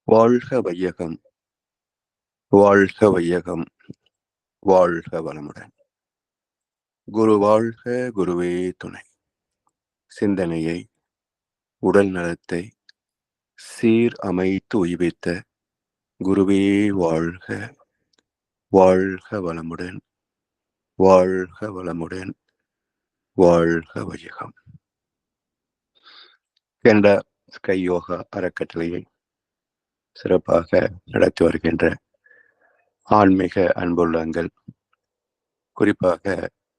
வாழ்க வையகம், வாழ்க வையகம், வாழ்க வளமுடன். குரு வாழ்க, குருவே துணை. சிந்தனையை, உடல் நலத்தை சீர் அமைத்து உய்வித்த குருவே வாழ்க, வாழ்க வளமுடன், வாழ்க வளமுடன், வாழ்க வையகம். என்ற ஸ்கை யோகா அறக்கட்டளையை சிறப்பாக நடத்தி வருகின்ற ஆன்மீக அன்புள்ளங்கள், குறிப்பாக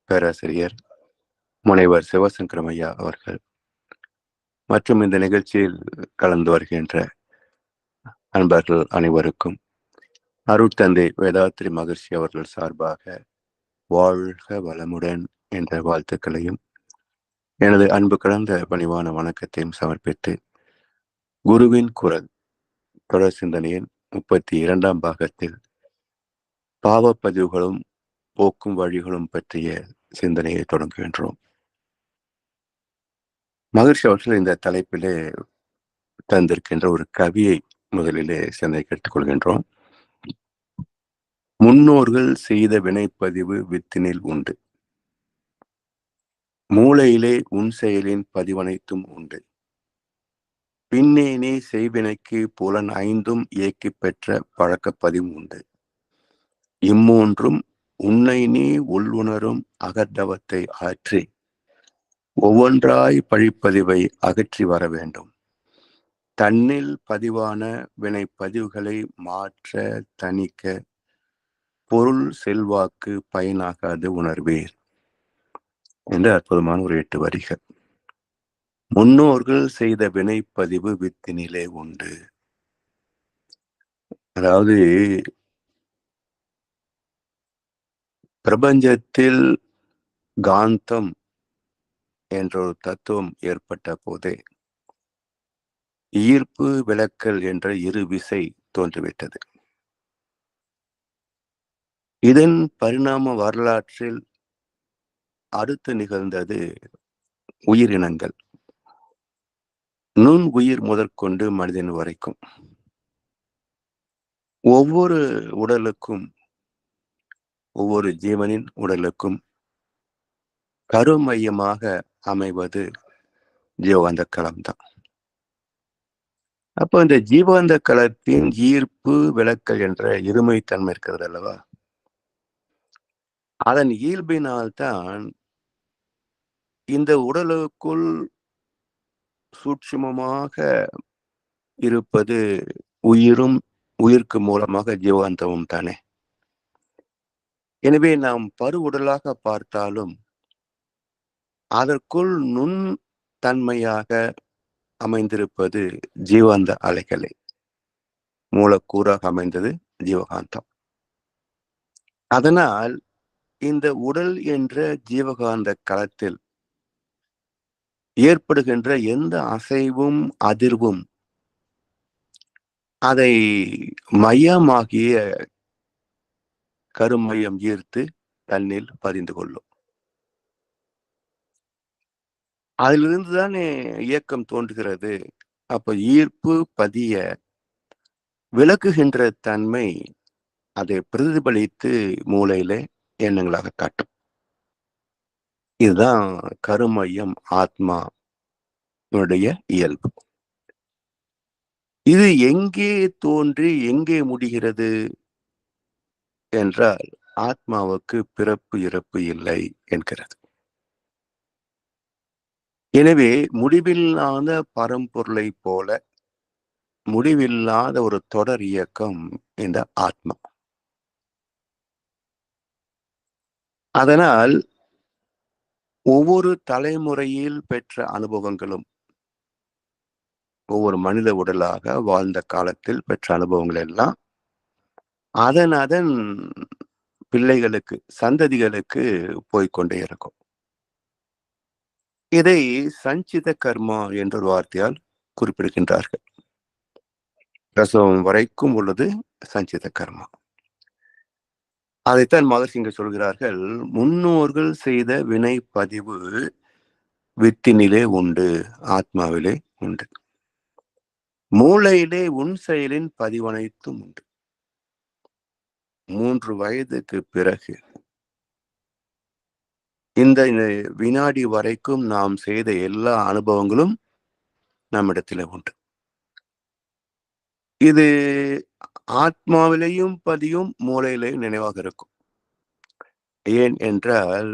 பேராசிரியர் முனைவர் சிவசங்கரம் ஐயா அவர்கள் மற்றும் இந்த நிகழ்ச்சியில் கலந்து வருகின்ற அன்பர்கள் அனைவருக்கும் அருட்தந்தை வேதாத்ரி மகர்ஷி அவர்கள் சார்பாக வாழ்க வளமுடன் என்ற வாழ்த்துக்களையும் எனது அன்பு கலந்த பணிவான வணக்கத்தையும் சமர்ப்பித்து குருவின் குரல் தொடர் சிந்தனையின் 32ஆம் பாகத்தில் பாவப்பதிவுகளும் போக்கும் வழிகளும் பற்றிய சிந்தனையை தொடங்குகின்றோம். மகர்ஷி அவர்கள் இந்த தலைப்பிலே தந்திருக்கின்ற ஒரு கவியை முதலிலே சிந்தனைக்கு எடுத்துக் கொள்கின்றோம். முன்னோர்கள் செய்த வினைப்பதிவு வித்தினில் உண்டு, மூளையிலே உன் செயலின் பதிவனைத்தும் உண்டு, பின்னே நீ செய்வினைக்கு புலன் 5 இயக்கி பெற்ற பழக்கப்பதிவும் உண்டு, இம்மூன்றும் உன்னை நீ உள்ளுணரும் அகத்தவத்தை ஆற்றி ஒவ்வொன்றாய் பழிப்பதிவை அகற்றி வர வேண்டும். தன்னில் பதிவான வினைப்பதிவுகளை மாற்ற தணிக்க பொருள் செல்வாக்கு பயனாகாது உணர்வீர் என்ற அற்புதமான ஒரு 8 வரிகள். முன்னோர்கள் செய்த வினைப்பதிவு வித்தினிலே உண்டு. அதாவது பிரபஞ்சத்தில் காந்தம் என்ற ஒரு தத்துவம் ஏற்பட்ட போதே ஈர்ப்பு விலக்கல் என்ற இரு விசை தோன்றிவிட்டது. இதன் பரிணாம வரலாற்றில் அடுத்து நிகழ்ந்தது உயிரினங்கள், நுண் உயிர் முதற்கொண்டு மனிதன் வரைக்கும். ஒவ்வொரு உடலுக்கும், ஒவ்வொரு ஜீவனின் உடலுக்கும் கருமையமாக அமைவது ஜீவாந்த களம்தான். அப்போ இந்த ஜீவாந்த களத்தின் ஈர்ப்பு விலக்கல் என்ற இருமைத்தன்மை இருக்கிறது அல்லவா, அதன் இயல்பினால்தான் இந்த உடலுக்குள் சூட்சுமமாக இருப்பது உயிரும், உயிருக்கு மூலமாக ஜீவாந்தமும் தானே. எனவே நாம் பரு உடலாக பார்த்தாலும் அதற்குள் நுண் தன்மையாக அமைந்திருப்பது ஜீவாந்த அலைகளை, மூலக்கூறாக அமைந்தது ஜீவகாந்தம். அதனால் இந்த உடல் என்ற ஜீவகாந்த களத்தில் ஏற்படுகின்ற எந்த அசைவும் அதிர்வும் அதை மையமாகிய கருமையம் ஈர்த்து தன்னில் பதிந்து கொள்ளும். அதிலிருந்து தானே இயக்கம் தோன்றுகிறது. அப்ப ஈர்ப்பு பதிய விளக்குகின்ற தன்மை அதை பிரதிபலித்து மூளையிலே எண்ணங்களாக காட்டும். இதுதான் கருமையம் ஆத்மாவுடைய இயல்பு. இது எங்கே தோன்றி எங்கே முடிகிறது என்றால் ஆத்மாவுக்கு பிறப்பு இறப்பு இல்லை என்கிறது. எனவே முடிவில்லாத பரம்பொருளை போல முடிவில்லாத ஒரு தொடர் இயக்கம் இந்த ஆத்மா. அதனால் ஒவ்வொரு தலைமுறையில் பெற்ற அனுபவங்களும், ஒவ்வொரு மனித உடலாக வாழ்ந்த காலத்தில் பெற்ற அனுபவங்கள் எல்லாம் அதன் பிள்ளைகளுக்கு, சந்ததிகளுக்கு போய்கொண்டே இருக்கும். இதை சஞ்சித கர்மா என்ற ஒரு வார்த்தையால் குறிப்பிடுகின்றார்கள். பிரசவம் வரைக்கும் உள்ளது சஞ்சித கர்மா. அதைத்தான் மகர்ஷி இங்கு சொல்கிறார்கள், முன்னோர்கள் செய்த வினை பதிவு வித்தினிலே உண்டு, ஆத்மாவிலே உண்டு. மூளையிலே உன் செயலின் பதிவனைத்தும் உண்டு. 3 வயதுக்கு பிறகு இந்த வினாடி வரைக்கும் நாம் செய்த எல்லா அனுபவங்களும் நம்மிடத்தில் உண்டு. இது ஆத்மாவிலேயும் பதியும், மூளையிலேயும் நினைவாக இருக்கும். ஏன் என்றால்,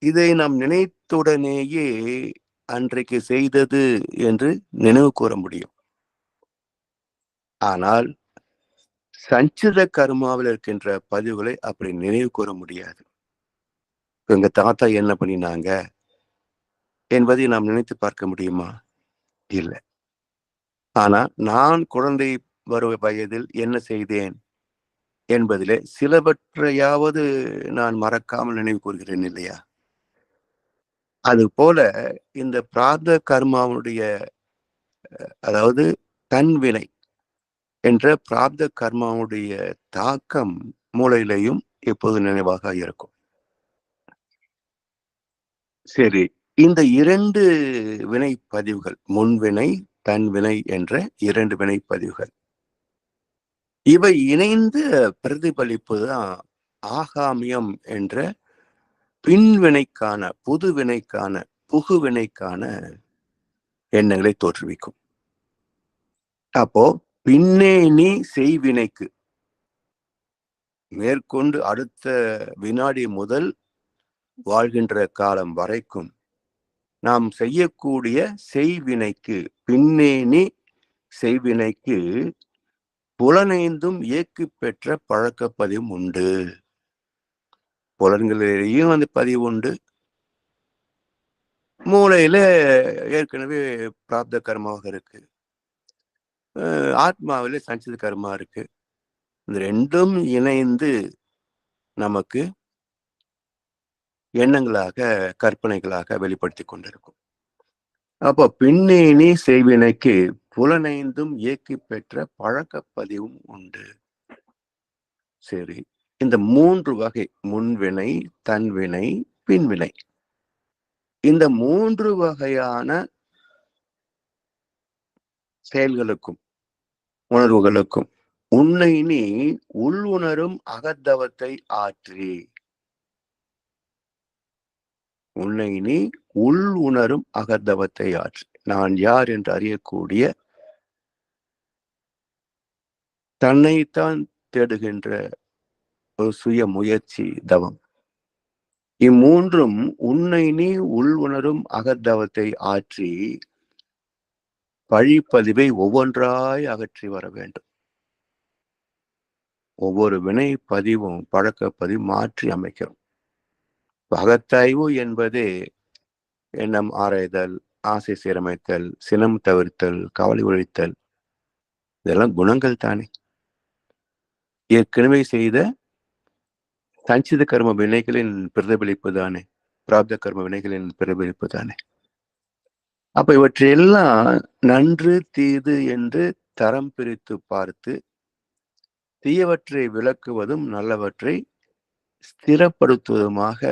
இதை நாம் நினைத்துடனேயே அன்றைக்கு செய்தது என்று நினைவு கூற முடியும். ஆனால் சஞ்சித கர்மாவில் இருக்கின்ற பதிவுகளை அப்படி நினைவு கூற முடியாது. எங்க தாத்தா என்ன பண்ணினாங்க என்பதை நாம் நினைத்து பார்க்க முடியுமா? இல்லை. ஆனா நான் குழந்தை வயதில் என்ன செய்தேன் என்பதிலே சிலவற்றையாவது நான் மறக்காமல் நினைவு கூறுகிறேன் இல்லையா? அது போல இந்த பிரார்த்த கர்மாவுடைய அதாவது தன்வினை என்ற பிரார்த்த கர்மாவுடைய தாக்கம் மூளையிலையும் எப்போது நினைவாக இருக்கும். சரி, இந்த 2 வினை பதிவுகள், முன்வினை, தன்வினை என்ற 2 வினை பதிவுகள், இவை இணைந்து பிரதிபலிப்புதான் ஆகாமியம் என்ற பின்வினைக்கான, புதுவினைக்கான, புகுவினைக்கான எண்ணங்களை தோற்றுவிக்கும். அப்போ பின்னே நீ செய்வினைக்கு மேற்கொண்டு அடுத்த வினாடி முதல் வாழ்கின்ற காலம் வரைக்கும் நாம் செய்யக்கூடிய செய்வினைக்கு, பின்னேணி செய்வினைக்கு புலனைந்தும் இயக்கு பெற்ற பழக்கப்பதிவும் உண்டு. புலன்களிலேயும் அந்த பதிவு உண்டு. மூளையில ஏற்கனவே பிராப்த கர்மாவாக இருக்கு. ஆத்மாவில சஞ்சித கர்மா இருக்கு. இந்த 2ம் இணைந்து நமக்கு எண்ணங்களாக, கற்பனைகளாக வெளிப்படுத்தி கொண்டிருக்கும். அப்போ பின்னேணி செய்வினைக்கு புலனைந்தும் இயக்கி பெற்ற பழக்கப்பதிவும் உண்டு. சரி, இந்த 3 வகை, முன்வினை, தன்வினை, பின்வினை, இந்த 3 வகையான செயல்களுக்கும் உணர்வுகளுக்கும் உன்னை நீ உள்ளுணரும் அகத்தவத்தை ஆற்றி, உன்னை நீ உள் உணரும் அகத்தவத்தை ஆற்றி, நான் யார் என்று அறியக்கூடிய தன்னைத்தான் தேடுகின்ற ஒரு சுய முயற்சி தவம். இம்மூன்றும் உன்னை நீ உள் உணரும் அகத்தவத்தை ஆற்றி பழிப்பதிவை ஒவ்வொன்றாய் அகற்றி வர வேண்டும். ஒவ்வொரு வினை பதிவும் பழக்கப்பதிவு மாற்றி அமைக்கிறோம். அகத்தாய்வு என்பதே எண்ணம் ஆராய்தல், ஆசை சீரமைத்தல், சினம் தவிர்த்தல், கவலை ஒழித்தல், இதெல்லாம் குணங்கள் தானே. ஏற்கனவே செய்த சஞ்சித கர்ம வினைகளின் பிரதிபலிப்பு தானே, பிராப்த கர்ம வினைகளின் பிரதிபலிப்பு தானே. அப்ப இவற்றையெல்லாம் நன்று தீது என்று தரம் பிரித்து பார்த்து தீயவற்றை விளக்குவதும் நல்லவற்றை ஸ்திரப்படுத்துவதுமாக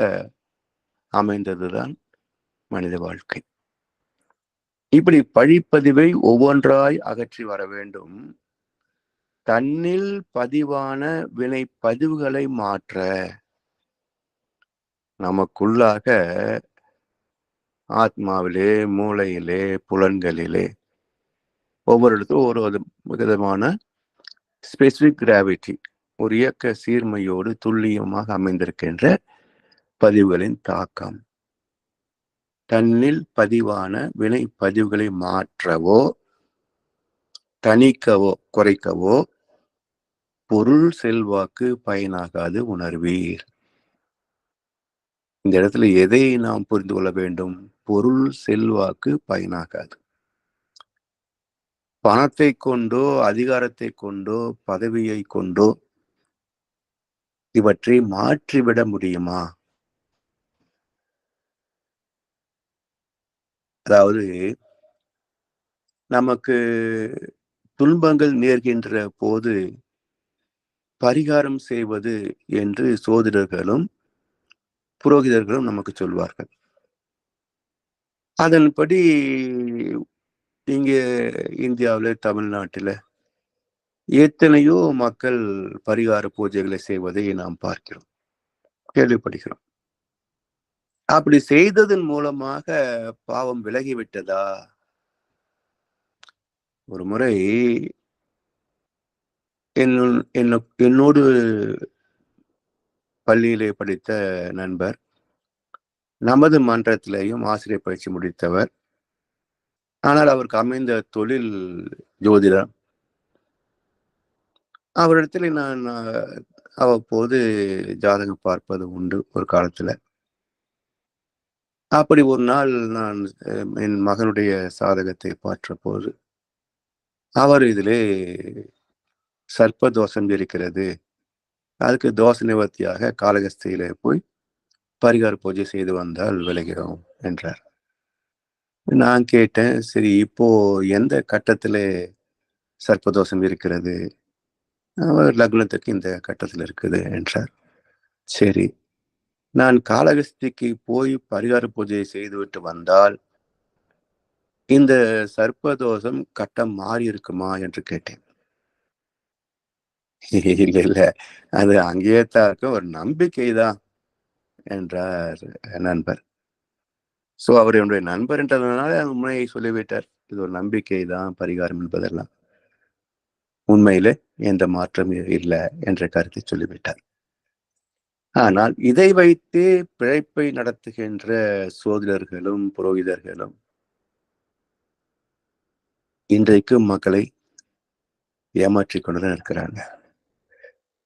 அமைந்ததுதான் மனித வாழ்க்கை. இப்படி பழிப்பதிவை ஒவ்வொன்றாய் அகற்றி வர வேண்டும். தன்னில் பதிவான வினை பதிவுகளை மாற்ற நமக்குள்ளாக ஆத்மாவிலே, மூளையிலே, புலன்களிலே ஒவ்வொரு இடத்தும் ஒரு விதமான ஸ்பெசிபிக் கிராவிட்டி, ஒரு இயக்க சீர்மையோடு துல்லியமாக அமைந்திருக்கின்ற பதிவுகளின் தாக்கம். தன்னில் பதிவான வினை பதிவுகளை மாற்றவோ, தணிக்கவோ, குறைக்கவோ பொருள் செல்வாக்கு பயனாகாது உணர்வீர். இந்த இடத்துல எதை நாம் புரிந்து கொள்ள வேண்டும்? பொருள் செல்வாக்கு பயனாகாது. பணத்தை கொண்டோ, அதிகாரத்தை கொண்டோ, பதவியை கொண்டோ இவற்றை மாற்றிவிட முடியுமா? அதாவது நமக்கு துன்பங்கள் நேர்கின்ற போது பரிகாரம் செய்வது என்று சோதிடர்களும் புரோகிதர்களும் நமக்கு சொல்வார்கள். அதன்படி இங்கே இந்தியாவில, தமிழ்நாட்டில எத்தனையோ மக்கள் பரிகார பூஜைகளை செய்வதை நாம் பார்க்கிறோம், கேள்விப்படுகிறோம். அப்படி செய்ததன் மூலமாக பாவம் விலகிவிட்டதா? ஒரு முறை என்னோடு பள்ளியிலே படித்த நண்பர், நமது மன்றத்திலேயும் ஆசிரியர் பயிற்சி முடித்தவர். ஆனால் அவருக்கு அமைந்த தொழில் ஜோதிடம். அவரிடத்தில் நான் அவ்வப்போது ஜாதகம் பார்ப்பது உண்டு ஒரு காலத்துல. அப்படி ஒரு நாள் நான் என் மகனுடைய சாதகத்தை பார்த்தபோது, அவர் இதிலே சர்ப்பதோஷம் இருக்கிறது, அதுக்கு தோஷ நிவர்த்தியாக காளகஸ்தியிலே போய் பரிகார பூஜை செய்து வந்தால் விலகிறோம் என்றார். நான் கேட்டேன், சரி இப்போ எந்த கட்டத்திலே சர்ப்பதோஷம் இருக்கிறது? அவர் லக்னத்துக்கு இந்த கட்டத்தில் இருக்குது என்றார். சரி, நான் காளகஸ்திக்கு போய் பரிகார பூஜை செய்துவிட்டு வந்தால் இந்த சர்ப்பதோஷம் கட்டம் மாறி இருக்குமா என்று கேட்டேன். இல்ல இல்ல, அது அங்கேயே தான் இருக்க, ஒரு நம்பிக்கை தான் என்றார் நண்பர். சோ அவர் என்னுடைய நண்பர் என்றதுனால உண்மையை சொல்லிவிட்டார். இது ஒரு நம்பிக்கை தான் பரிகாரம் என்பதெல்லாம். உண்மையிலே எந்த மாற்றமும் இல்லை என்ற கருத்தை சொல்லிவிட்டார். ஆனால் இதை வைத்து பிழைப்பை நடத்துகின்ற சோதிடர்களும் புரோகிதர்களும் இன்றைக்கு மக்களை ஏமாற்றிக் கொண்டுதான் இருக்கிறாங்க.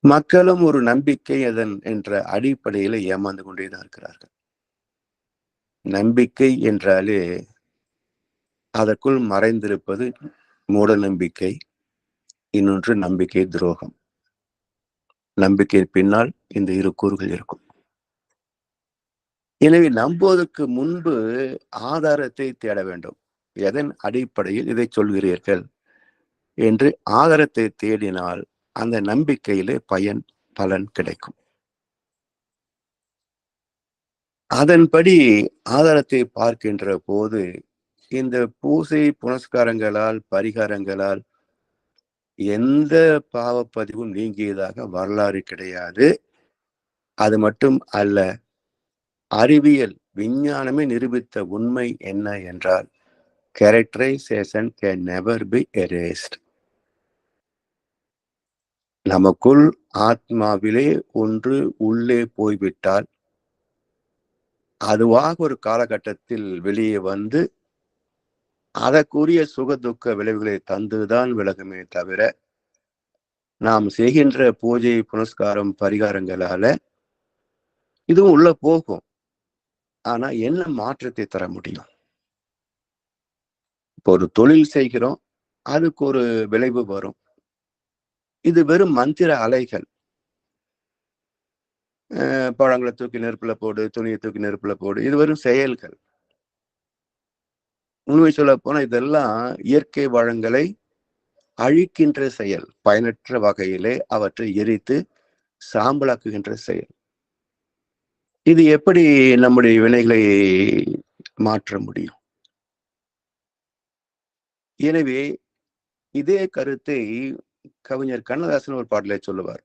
மக்களும் ஒரு நம்பிக்கை அதன் என்ற அடிப்படையில ஏமாந்து கொண்டேதான் இருக்கிறார்கள். நம்பிக்கை என்றாலே அதற்குள் மறைந்திருப்பது மூட நம்பிக்கை, இன்னொன்று நம்பிக்கை துரோகம். நம்பிக்கை பின்னால் இந்த இரு கூறுகள் இருக்கும். எனவே நம்புவதற்கு முன்பு ஆதாரத்தை தேட வேண்டும். எதன் அடிப்படையில் இதை சொல்கிறீர்கள் என்று ஆதாரத்தை தேடினால் அந்த நம்பிக்கையிலே பலன் கிடைக்கும். அதன்படி ஆதாரத்தை பார்க்கின்ற போது இந்த பூசை புனஸ்காரங்களால், பரிகாரங்களால் எந்த பாவப்பதிவும் நீங்கியதாக வரலாறு கிடையாது. அது மட்டும் அல்ல, அறிவியல் விஞ்ஞானமே நிரூபித்த உண்மை என்ன என்றால், characterisation can never be erased. நமக்குள் ஆத்மாவிலே ஒன்று உள்ளே போய்விட்டால் அதுவாக ஒரு காலகட்டத்தில் வெளியே வந்து அதற்குரிய சுக துக்க விளைவுகளை தந்துதான் விலகுமே தவிர, நாம் செய்கின்ற பூஜை புனஸ்காரம் பரிகாரங்களால இதுவும் உள்ள போகும். ஆனா என்ன மாற்றத்தை தர முடியும்? இப்போ ஒரு தொழில் செய்கிறோம், அதுக்கு ஒரு விளைவு வரும். இது வெறும் மந்திர அலைகள். பழங்களை தூக்கி நெருப்புல போடு, துணியை தூக்கி நெருப்புல போடு, இது வெறும் செயல்கள். உண்மை சொல்ல போனா இதெல்லாம் இயற்கை வளங்களை அழிக்கின்ற செயல், பயனற்ற வகையிலே அவற்றை எரித்து சாம்பலாக்குகின்ற செயல். இது எப்படி நம்முடைய வினைகளை மாற்ற முடியும்? எனவே இதே கருத்தை கவிஞர் கண்ணதாசன் ஒரு பாடலை சொல்லுவார்.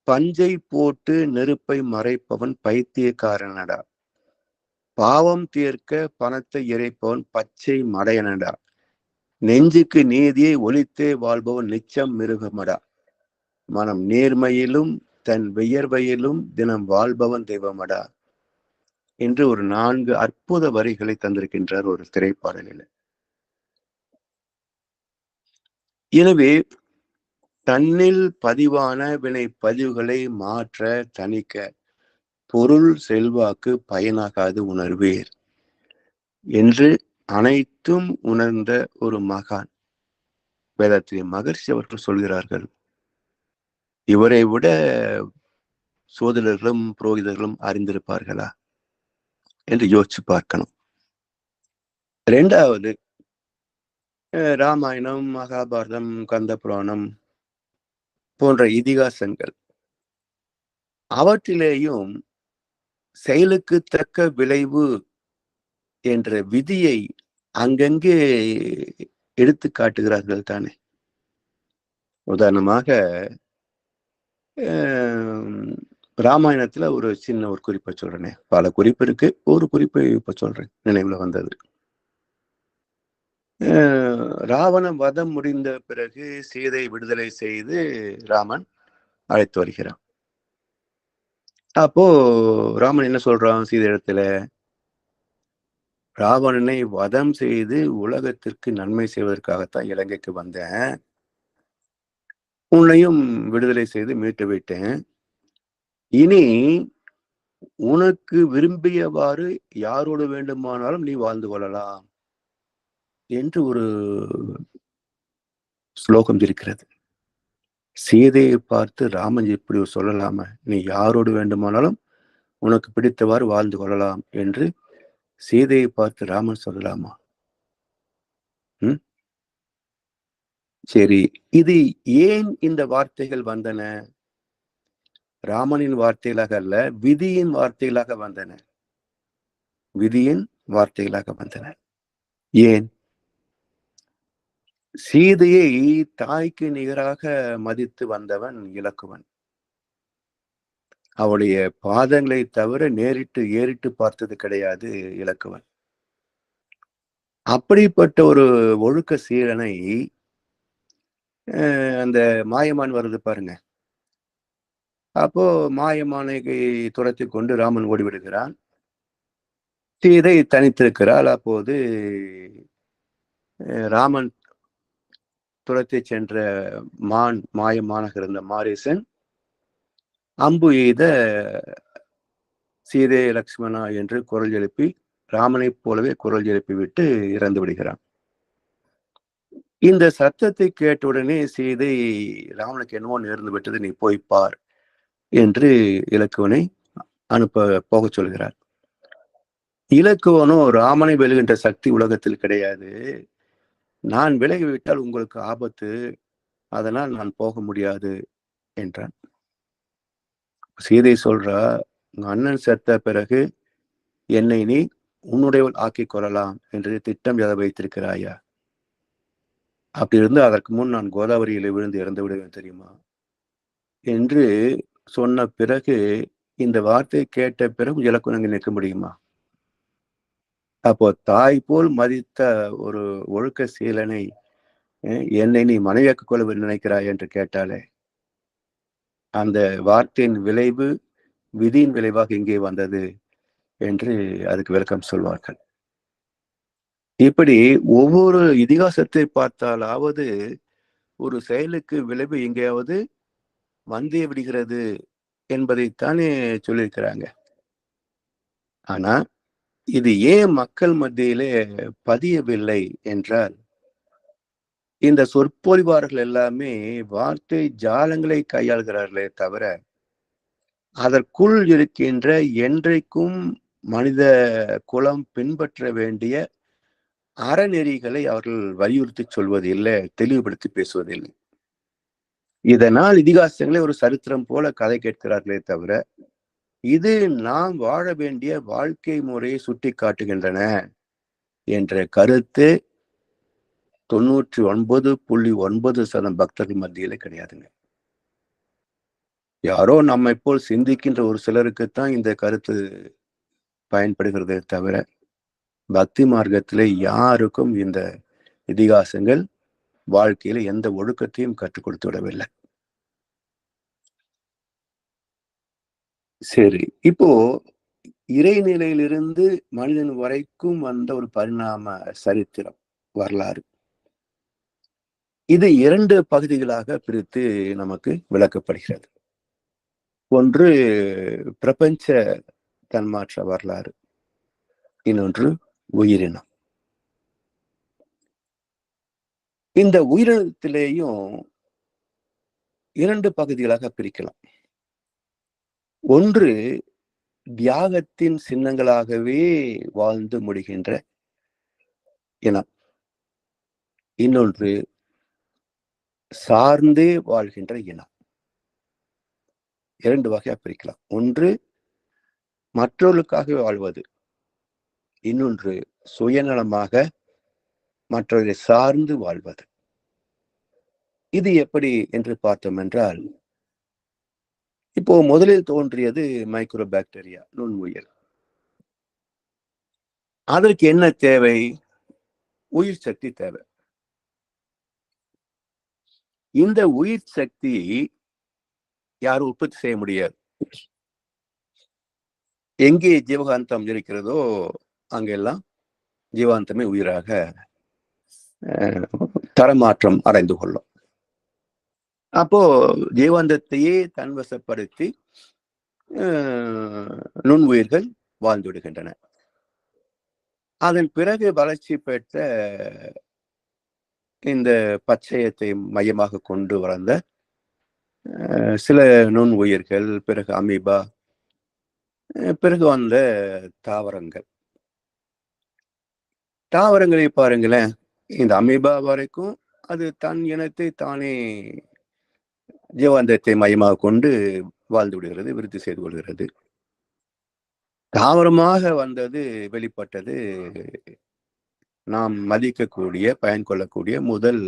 பஞ்சை போட்டு நெருப்பை மறைப்பவன் பைத்தியக்காரனடா, பாவம் தீர்க்க பணத்தை இறைப்பவன் பச்சை மடையனடா, நெஞ்சுக்கு நீதியை ஒலித்தே வாழ்பவன் நிச்சம் மிருகமடா, மனம் நேர்மையிலும் தன் வியர்வையிலும் தினம் வாழ்பவன் தெய்வமடா என்று ஒரு 4 அற்புத வரிகளை தந்திருக்கின்றார் ஒரு திரைப்பாடலில். எனவே தன்னில் பதிவான வினை பதிவுகளை மாற்ற தணிக்க பொருள் செல்வாக்கு பயனாகாது உணர்வீர் என்று அனைத்தும் உணர்ந்த ஒரு மகான் வேதாத்திரி மகர்ஷி அவர்கள் சொல்கிறார்கள். இவரை விட சோதரர்களும் புரோகிதர்களும் அறிந்திருப்பார்களா என்று யோசிச்சு பார்க்கணும். 2வது, ராமாயணம், மகாபாரதம், கந்த புராணம் போன்ற இதிகாசங்கள், அவற்றிலேயும் செயலுக்கு தக்க விளைவு என்ற விதியை அங்கங்கே எடுத்து காட்டுகிறார்கள் தானே. உதாரணமாக ராமாயணத்துல ஒரு சின்ன ஒரு குறிப்பை சொல்றேனே. பல குறிப்பு இருக்கு. ஒரு குறிப்பை இப்ப சொல்றேன். நினைவுல வந்தது. ராவண வதம் முடிந்த பிறகு சீதை விடுதலை செய்து ராமன் அழைத்து வருகிறான். அப்போ ராமன் என்ன சொல்றான் சீதை இடத்துல? ராவணனை வதம் செய்து உலகத்திற்கு நன்மை செய்வதற்காகத்தான் இலங்கைக்கு வந்தேன். உன்னையும் விடுதலை செய்து மீட்டு விட்டேன். இனி உனக்கு விரும்பியவாறு யாரோடு வேண்டுமானாலும் நீ வாழ்ந்து கொள்ளலாம் என்று ஒரு ஸ்லோகம் இருக்கிறது. சீதையை பார்த்து ராமன் இப்படி சொல்லலாமா? நீ யாரோடு வேண்டுமானாலும் உனக்கு பிடித்தவாறு வாழ்ந்து கொள்ளலாம் என்று சீதையை பார்த்து ராமன் சொல்லலாமா? சரி, இது ஏன் இந்த வார்த்தைகள் வந்தன? ராமனின் வார்த்தைகளாக அல்ல, விதியின் வார்த்தைகளாக வந்தன. விதியின் வார்த்தைகளாக வந்தன. ஏன்? சீதையை தாய்க்கு நிகராக மதித்து வந்தவன் இலக்குவன். அவளுடைய பாதங்களை தவிர நேரிட்டு ஏறிட்டு பார்த்தது கிடையாது இலக்குவன். அப்படிப்பட்ட ஒரு ஒழுக்க சீலனை அந்த மாயமான் வருது பாருங்க. அப்போ மாயமானை துரத்தி கொண்டு ராமன் ஓடிவிடுகிறான். சீதை தனித்திருக்கிறாள். அப்போது ராமன் துரத்தி சென்ற மாயமானாக இருந்த மாரீசன் அம்பு எய்த சீதே லக்ஷ்மணா என்று குரல் எழுப்பி ராமனைப் போலவே குரல் எழுப்பி விட்டு இறந்து விடுகிறான். இந்த சத்தத்தை கேட்டவுடனே சீதை ராமனுக்கு என்னவோ நேர்ந்து விட்டது, நீ போய் பார் என்று இலக்குவனை போக சொல்கிறார். இலக்குவனோ ராமனை வெல்கின்ற சக்தி உலகத்தில் கிடையாது, நான் விலகிவிட்டால் உங்களுக்கு ஆபத்து, அதனால் நான் போக முடியாது என்றான். சீதை சொல்றா, உங்க அண்ணன் செத்த பிறகு என்னை நீ உன்னுடையவள் ஆக்கிக் கொள்ளலாம் என்று திட்டம் எதை வைத்திருக்கிறாயா? அப்படி இருந்து அதற்கு முன் நான் கோதாவரியில விழுந்து இறந்து விடுவேன் தெரியுமா என்று சொன்ன பிறகு, இந்த வார்த்தை கேட்ட பிறகு இலக்குவன் அங்கு நிற்க முடியுமா? அப்போ தாய் போல் மதித்த ஒரு ஒழுக்க சீலனை என்னை நீ மனைவியாக்கிக் கொள்ள நினைக்கிறாய் என்று கேட்டாலே, அந்த வார்த்தையின் விளைவு விதியின் விளைவாக இங்கே வந்தது என்று அதுக்கு விளக்கம் சொல்வார்கள். இப்படி ஒவ்வொரு இதிகாசத்தை பார்த்தாலாவது ஒரு செயலுக்கு விளைவு எங்கேயாவது வந்தே விடுகிறது என்பதைத்தானே சொல்லியிருக்கிறாங்க. ஆனா இது ஏன் மக்கள் மத்தியிலே பதியவில்லை என்றால், இந்த சொற்பொழிவார்கள் எல்லாமே வார்த்தை ஜாலங்களை கையாள்கிறார்களே தவிர, அதற்குள் இருக்கின்ற என்றைக்கும் மனித குலம் பின்பற்ற வேண்டிய அறநெறிகளை அவர்கள் வலியுறுத்தி சொல்வதில்லை, தெளிவுபடுத்தி பேசுவதில்லை. இதனால் இதிகாசங்களை ஒரு சரித்திரம் போல கதை கேட்கிறார்களே தவிர, இது நாம் வாழ வேண்டிய வாழ்க்கை முறையை சுட்டி காட்டுகின்றன என்ற கருத்து 99.9% பக்தர்கள் மத்தியில கிடையாதுங்க. யாரோ நம்மை போல் சிந்திக்கின்ற ஒரு சிலருக்குத்தான் இந்த கருத்து பயன்படுகிறதே தவிர, பக்தி மார்க்கத்திலே யாருக்கும் இந்த இதிகாசங்கள் வாழ்க்கையில எந்த ஒழுக்கத்தையும் கற்றுக் கொடுத்து விடவில்லை. சரி, இப்போ இறைநிலையிலிருந்து மனிதன் வரைக்கும் வந்த ஒரு பரிணாம சரித்திரம் வரலாறு, இது 2 பகுதிகளாக பிரித்து நமக்கு விளக்கப்படுகிறது. ஒன்று பிரபஞ்ச தன்மாற்ற வரலாறு, இன்னொன்று உயிரினம். இந்த உயிரினத்திலேயும் 2 பகுதிகளாக பிரிக்கலாம். ஒன்று தியாகத்தின் சின்னங்களாகவே வாழ்ந்து முடிகின்ற இனம், இன்னொன்று சார்ந்தே வாழ்கின்ற இனம். 2 வகையா பிரிக்கலாம். ஒன்று மற்றவர்களுக்காக வாழ்வது, இன்னொன்று சுயநலமாக மற்றவரை சார்ந்து வாழ்வது. இது எப்படி என்று பார்த்தோம் என்றால், இப்போ முதலில் தோன்றியது மைக்ரோ பாக்டீரியா, நுண்ணுயிர். அதற்கு என்ன தேவை? உயிர் சக்தி தேவை. இந்த உயிர் சக்தி யாரும் உற்பத்தி செய்ய முடியாது. எங்கே ஜீவகாந்தம் இருக்கிறதோ அங்கெல்லாம் ஜீவாந்தமே உயிராக தரமாற்றம் அடைந்து கொள்ளும். அப்போ ஜீவாந்தத்தையே தன்வசப்படுத்தி நுண்ணுயிர்கள் வாழ்ந்து விடுகின்றன. அதன் பிறகு வளர்ச்சி பெற்ற இந்த பச்சையத்தை மையமாக கொண்டு வளர்ந்த சில நுண் உயிர்கள், பிறகு அமீபா, பிறகு வந்த தாவரங்கள். தாவரங்களை பாருங்களேன், இந்த அமீபா வரைக்கும் அது தன் இனத்தை தானே ஜீவாந்தத்தை மையமாக கொண்டு வாழ்ந்து விடுகிறது, விருத்தி செய்து கொள்கிறது. தாவரமாக வந்தது, வெளிப்பட்டது நாம் மதிக்கக்கூடிய, பயன் கொள்ளக்கூடிய முதல்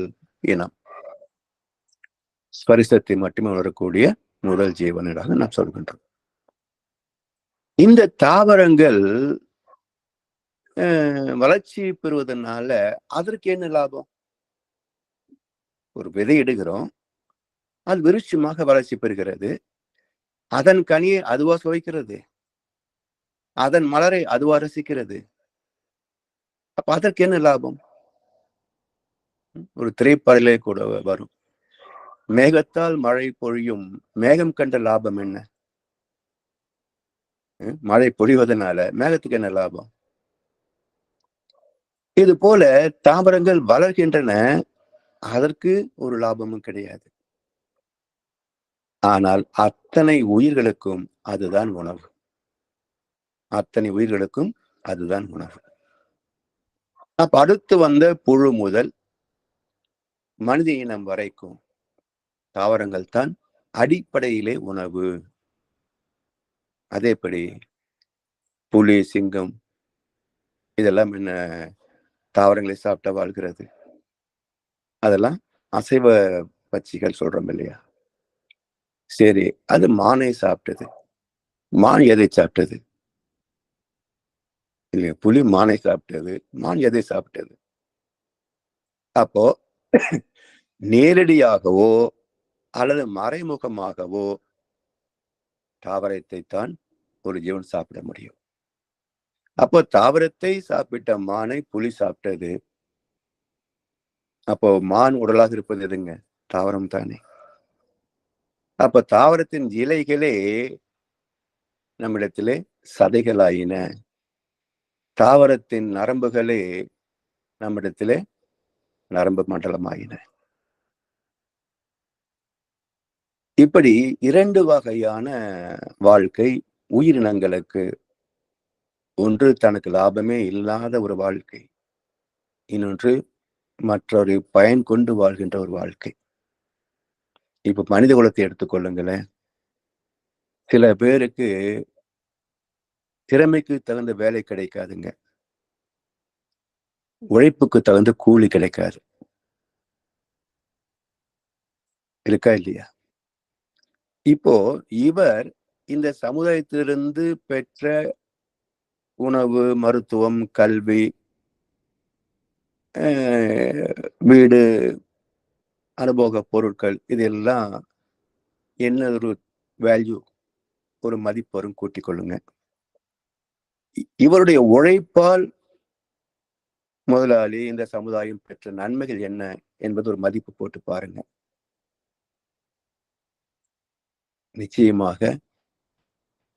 இனம். ஸ்பரிசத்தை மட்டுமே உணரக்கூடிய முதல் ஜீவனாக நாம் சொல்கின்றோம். இந்த தாவரங்கள் வளர்ச்சி பெறுவதனால அதற்கு என்ன லாபம்? ஒரு விதை இடுகிறோம், அது விருட்சமாக வளர்ச்சி பெறுகிறது. அதன் கனியை அதுவா சுவைக்கிறது, அதன் மலரை அதுவா ரசிக்கிறது. அப்ப அதற்கு என்ன லாபம்? ஒரு திரைப்படலே கூட வரும், மேகத்தால் மழை பொழியும், மேகம் கண்ட லாபம் என்ன? மழை பொழிவதனால மேகத்துக்கு என்ன லாபம்? இது போல தாவரங்கள் வளர்கின்றன, அதற்கு ஒரு லாபமும் கிடையாது. ஆனால் அத்தனை உயிர்களுக்கும் அதுதான் உணவு. அத்தனை உயிர்களுக்கும் அதுதான் உணவு. அப்ப அடுத்து வந்த புழு முதல் மனித இனம் வரைக்கும் தாவரங்கள் தான் அடிப்படையிலே உணவு. அதேபடி புலி, சிங்கம் இதெல்லாம் என்ன தாவரங்களை சாப்பிட்டா வாழ்கிறது? அதெல்லாம் அசைவ பட்சிகள் சொல்றோம் இல்லையா? சரி, அது மானை சாப்பிட்டது. மான் எதை சாப்பிட்டது? இல்லையா, புலி மானை சாப்பிட்டது, மான் எதை சாப்பிட்டது? அப்போ நேரடியாகவோ அல்லது மறைமுகமாகவோ தாவரத்தை தான் ஒரு ஜீவன் சாப்பிட முடியும். அப்போ தாவரத்தை சாப்பிட்ட மானை புலி சாப்பிட்டது. அப்போ மான் உடலாக இருப்பது எதுங்க? தாவரம் தானே. அப்ப தாவரத்தின் இலைகளே நம்மிடத்திலே சதைகளாயின, தாவரத்தின் நரம்புகளே நம்மிடத்திலே நரம்பு மண்டலமாயின. இப்படி இரண்டு வகையான வாழ்க்கை உயிரினங்களுக்கு. ஒன்று தனக்கு லாபமே இல்லாத ஒரு வாழ்க்கை, இன்னொன்று மற்றொரு பயன் கொண்டு வாழ்கின்ற ஒரு வாழ்க்கை. இப்ப மனித குலத்தை எடுத்துக்கொள்ளுங்களேன். சில பேருக்கு திறமைக்கு தகுந்த வேலை கிடைக்காதுங்க, உழைப்புக்கு தகுந்த கூலி கிடைக்காது. இருக்கா இல்லையா? இப்போ இவர் இந்த சமுதாயத்திலிருந்து பெற்ற உணவு, மருத்துவம், கல்வி, வீடு, அனுபவ பொருட்கள், இதெல்லாம் என்ன ஒரு வேல்யூ, ஒரு மதிப்பு வரும், கூட்டிக் கொள்ளுங்க. இவருடைய உழைப்பால் முதலாளி, இந்த சமுதாயம் பெற்ற நன்மைகள் என்ன என்பது ஒரு மதிப்பு போட்டு பாருங்க. நிச்சயமாக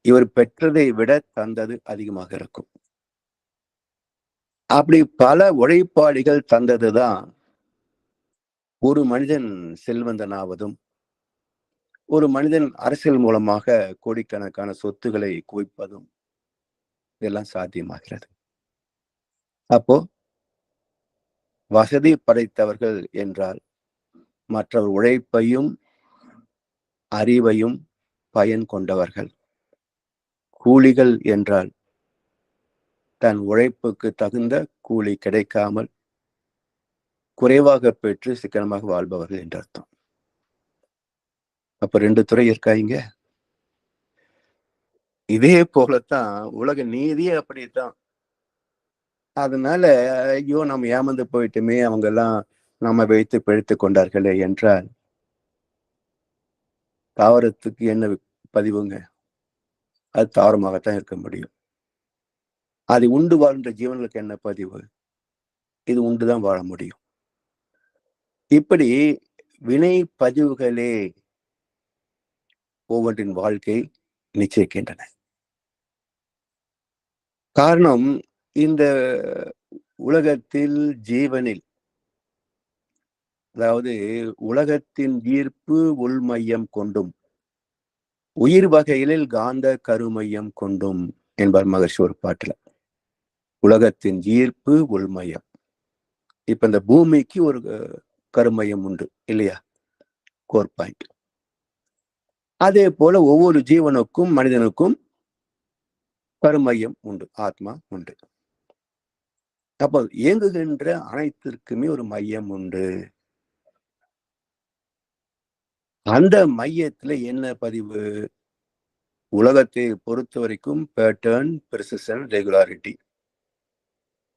இவர் பெற்றதை விட தந்தது அதிகமாக இருக்கும். அப்படி பல உழைப்பாளிகள் தந்ததுதான் ஒரு மனிதன் செல்வந்தனாவதும், ஒரு மனிதன் அரசியல் மூலமாக கோடிக்கணக்கான சொத்துக்களை குவிப்பதும் இதெல்லாம் சாத்தியமாகிறது. அப்போ வசதி படைத்தவர்கள் என்றால் மற்றவர் உழைப்பையும் அறிவையும் பயன் கொண்டவர்கள். கூலிகள் என்றால் தன் உழைப்புக்கு தகுந்த கூலி கிடைக்காமல் குறைவாக பெற்று சிக்கனமாக வாழ்பவர்கள் என்று அர்த்தம். அப்ப 2 துறை இருக்காங்க. இதே போலத்தான் உலக நீதியே அப்படித்தான். அதனால ஐயோ நம்ம ஏமாந்து போயிட்டுமே, அவங்க எல்லாம் நம்ம வைத்து பிழைத்துக் கொண்டார்களே என்றால் தாவரத்துக்கு என்ன பதிவுங்க? அது தாவரமாகத்தான் இருக்க முடியும். அதை உண்டு வாழ்கின்ற ஜீவன்களுக்கு என்ன பதிவு? இது உண்டுதான் வாழ முடியும். இப்படி வினை பதிவுகளே ஒவ்வொன்றின் வாழ்க்கை நிச்சயிக்கின்றன. காரணம், இந்த உலகத்தில் ஜீவனில், அதாவது உலகத்தின் ஈர்ப்பு உள்மையம் கொண்டும் உயிர் வகைகளில் காந்த கருமையம் கொண்டும் என்பார் மகர்ஷி ஒரு பாட்டுல. உலகத்தின் ஈர்ப்பு உள்மையம். இப்ப இந்த பூமிக்கு ஒரு கருமையம் உண்டு இல்லையா? Core point. அதே போல ஒவ்வொரு ஜீவனுக்கும் மனிதனுக்கும் கருமையம் உண்டு, ஆத்மா உண்டு. அப்ப இயங்குகின்ற அனைத்திற்குமே ஒரு மையம் உண்டு. அந்த மையத்துல என்ன பதிவு? உலகத்தை பொறுத்த வரைக்கும் பேட்டர்ன், பிரிசிஷன், ரெகுலாரிட்டி,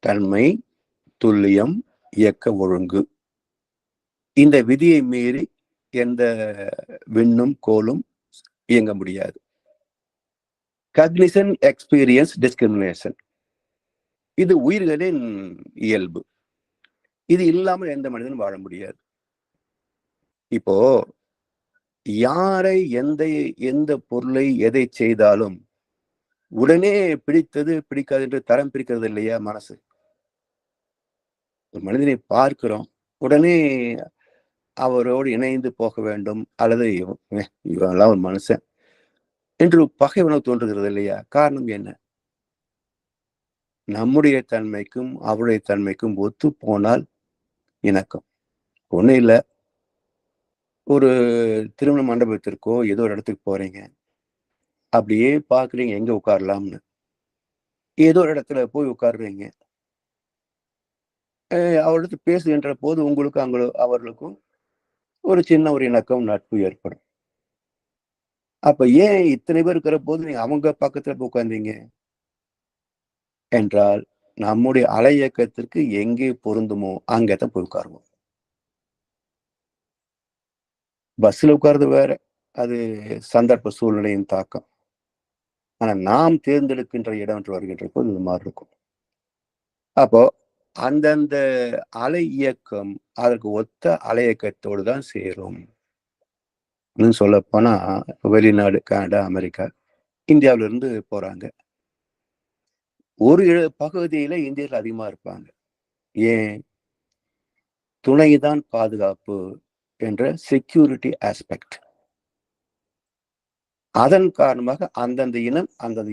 தன்மை, துல்லியம், இயக்க ஒழுங்கு. இந்த விதியை மீறி எந்த விண்ணும் கோளும் இயங்க முடியாது. காக்னிஷன், எக்ஸ்பீரியன்ஸ், டிஸ்கிரிமினேஷன், இது உயிர்களின் இயல்பு. இது இல்லாமல் எந்த மனிதனும் வாழ முடியாது. இப்போ யாரை எந்த பொருளை எதை செய்தாலும் உடனே பிடித்தது பிடிக்காது என்று தரம் பிரிக்கிறது இல்லையா மனசு? ஒரு மனிதனை பார்க்கிறோம், உடனே அவரோடு இணைந்து போக வேண்டும், அல்லது இவெல்லாம் ஒரு மனுஷன் என்று பகை உணவு தோன்றுகிறது இல்லையா? காரணம் என்ன? நம்முடைய தன்மைக்கும் அவருடைய தன்மைக்கும் ஒத்து போனால் இணக்கம். ஒண்ணும் இல்லை, ஒரு திருமண மண்டபத்திற்கோ ஏதோ ஒரு இடத்துக்கு போறீங்க, அப்படியே பாக்குறீங்க எங்க உட்காரலாம்னு. ஏதோ ஒரு இடத்துல போய் உட்காருறீங்க. அவரிடத்து பேசுகின்ற போது உங்களுக்கு அவர்களுக்கும் ஒரு சின்ன ஒரு இணக்கம், நட்பு ஏற்படும். அப்ப ஏன் இத்தனை பேர் இருக்கிற போது நீங்க அவங்க பக்கத்துல போய் உட்கார்ந்தீங்க என்றால், நம்முடைய அலை இயக்கத்திற்கு எங்கே பொருந்துமோ அங்கதான் போய் உட்காருவோம். பஸ்ல உட்கார்றது வேற, அது சந்தர்ப்ப சூழ்நிலையின் தாக்கம். ஆனா நாம் தேர்ந்தெடுக்கின்ற இடம் என்று வருகின்ற போது இது மாதிரி இருக்கும். அப்போ அந்தந்த அலை இயக்கம் அதற்கு ஒத்த அலை இயக்கத்தோடு தான் சேரும். இன்னும் சொல்ல போனா வெளிநாடு, கனடா, அமெரிக்கா, இந்தியாவில இருந்து போறாங்க. ஒரு பகுதியில இந்தியர்கள் அதிகமா இருப்பாங்க. ஏன்? துணைதான் பாதுகாப்பு என்ற செக்யூரிட்டி ஆஸ்பெக்ட். அதன் காரணமாக அந்தந்த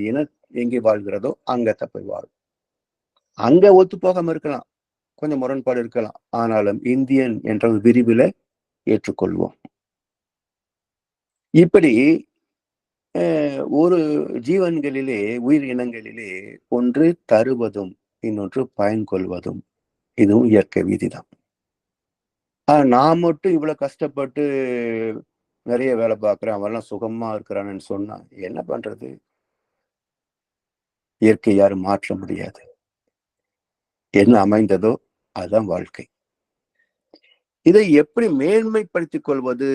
இனம் எங்கே வாழ்கிறதோ அங்கத்தான் போய் வாழும். அங்க ஒத்து போகாம இருக்கலாம், கொஞ்சம் முரண்பாடு இருக்கலாம், ஆனாலும் இந்தியன் என்ற விரிவுல ஏற்றுக்கொள்வோம். இப்படி ஒரு ஜீவன்களிலே, உயிர் இனங்களிலே ஒன்று தருவதும் இன்னொன்று பயன் கொள்வதும், இதுவும் இயற்கை விதிதான். நான் மட்டும் இவ்வளவு கஷ்டப்பட்டு நிறைய வேலை பார்க்கிறேன், அவெல்லாம் சுகமா இருக்கிறான்னு சொன்னா என்ன பண்றது? இயற்கை யாரும் மாற்ற முடியாது. என்ன அமைந்ததோ அதுதான் வாழ்க்கை. இதை எப்படி மேன்மைப்படுத்திக் கொள்வது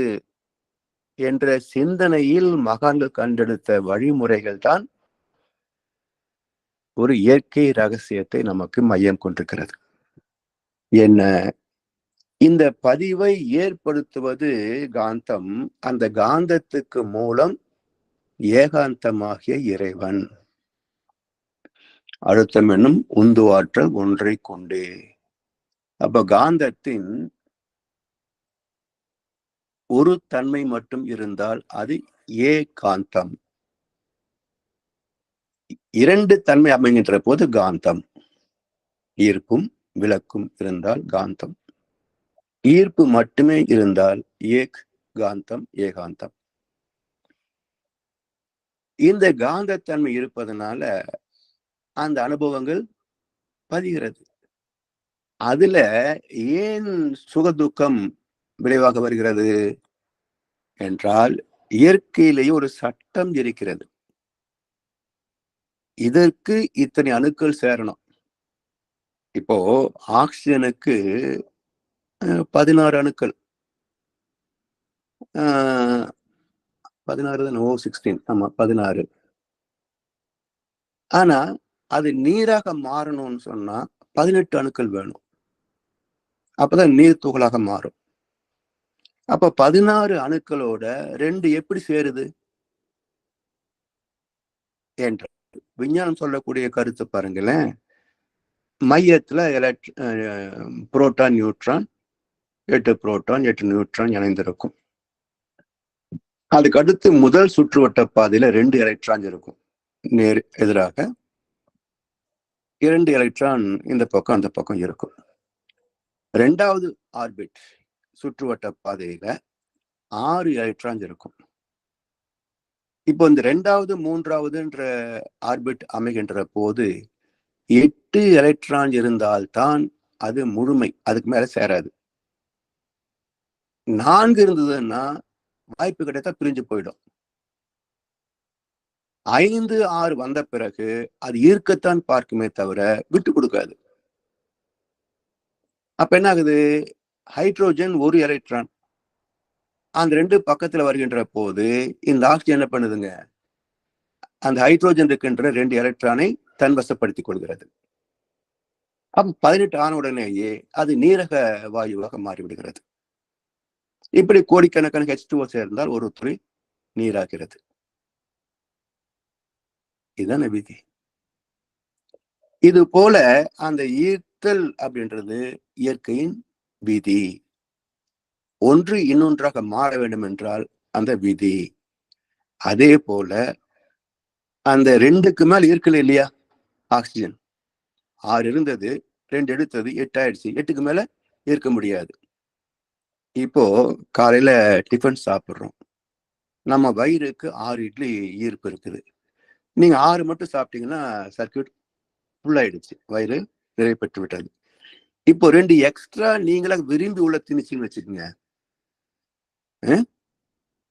என்ற சிந்தனையில் மகான்கள் கண்டெடுத்த வழிமுறைகள் தான் ஒரு இயற்கை ரகசியத்தை நமக்கு மையம் கொண்டிருக்கிறது. என்ன? இந்த பதிவை ஏற்படுத்துவது காந்தம். அந்த காந்தத்துக்கு மூலம் ஏகாந்தமாகிய இறைவன். அழுத்தம் என்னும் உந்து ஆற்றல் ஒன்றை கொண்டே. அப்ப காந்தத்தின் ஒரு தன்மை மட்டும் இருந்தால் அது ஏகாந்தம். இரண்டு தன்மை அமைகின்ற போது காந்தம். ஈர்ப்பும் விளக்கும் இருந்தால் காந்தம். ஈர்ப்பு மட்டுமே இருந்தால் காந்தம், ஏகாந்தம். இந்த காந்தத்தன்மை இருப்பதனால அந்த அனுபவங்கள் பதிகிறது. அதுல ஏன் சுகதுக்கம் விளைவாக வருகிறது என்றால், இயற்கையிலேயே ஒரு சட்டம் இருக்கிறது. இதற்கு இத்தனை அணுக்கள் சேரணும். இப்போ ஆக்சிஜனுக்கு 16 அணுக்கள். 16 தானே? 16. ஆமா, 16. ஆனா அது நீராக மாறணும்னு சொன்னா 18 அணுக்கள் வேணும். அப்பதான் நீர் துகளாக மாறும். அப்ப 16 அணுக்களோட 2 எப்படி சேருது என்ற விஞ்ஞானம் சொல்லக்கூடிய கருத்து பாருங்களேன். மையத்துல புரோட்டான், நியூட்ரான், 8 புரோட்டான் 8 நியூட்ரான் இணைந்திருக்கும். அதுக்கு அடுத்து முதல் சுற்றுவட்ட பாதையில 2 எலக்ட்ரான் இருக்கும். நேர் எதிராக 2 எலக்ட்ரான் இந்த பக்கம் அந்த பக்கம் இருக்கும். 2வது ஆர்பிட் சுற்றுவட்ட பாதையில 6 எலக்ட்ரான் இருக்கும். இப்போ இந்த 2வது 3வதுன்ற ஆர்பிட் அமைகின்ற போது 8 எலக்ட்ரான் இருந்தால்தான் அது முழுமை. அதுக்கு மேல சேராது. 4 இருந்ததுன்னா வாய்ப்பு கிடைத்தா பிரிஞ்சு போயிடும். 5, 6 வந்த பிறகு அது ஈர்க்கத்தான் பார்க்குமே தவிர விட்டு கொடுக்காது. அப்ப என்ன ஆகுது? ஹைட்ரோஜன் 1 எலக்ட்ரான் அந்த 2 பக்கத்துல வருகின்ற போது இந்த ஆக்சிஜன் என்ன பண்ணுதுங்க? அந்த ஹைட்ரோஜன் இருக்கின்ற 2 எலக்ட்ரானை தன்வசப்படுத்திக் கொள்கிறது. அப்ப 18 ஆன உடனேயே அது நீரக வாயுவாக மாறிவிடுகிறது. இப்படி கோடிக்கணக்கான H2O சேர்ந்தால் ஒரு துளி நீராகிறது. இதுதான விதி. இது போல அந்த ஈர்த்தல் அப்படின்றது இயற்கையின் விதி. ஒன்று இன்னொன்றாக மாற வேண்டும் என்றால் அந்த விதி. அதே போல அந்த 2க்கு மேல் ஈர்க்கல இல்லையா? ஆக்சிஜன் 6 இருந்தது, 2 எடுத்தது 8 ஆயிடுச்சு. 8க்கு மேல ஈர்க்க முடியாது. இப்போ காலையில டிஃபன் சாப்பிடுறோம். நம்ம வயிறுக்கு 6 இட்லி ஈர்ப்பு இருக்குது. நீங்க 6 மட்டும் சாப்பிட்டீங்கன்னா சர்க்யூட் ஃபுல் ஆயிடுச்சு. வயிறு நிறைவு பெற்று விட்டது. இப்போ 2 எக்ஸ்ட்ரா நீங்களா விரும்பி உள்ள திணிச்சுன்னு வச்சுக்கோங்க.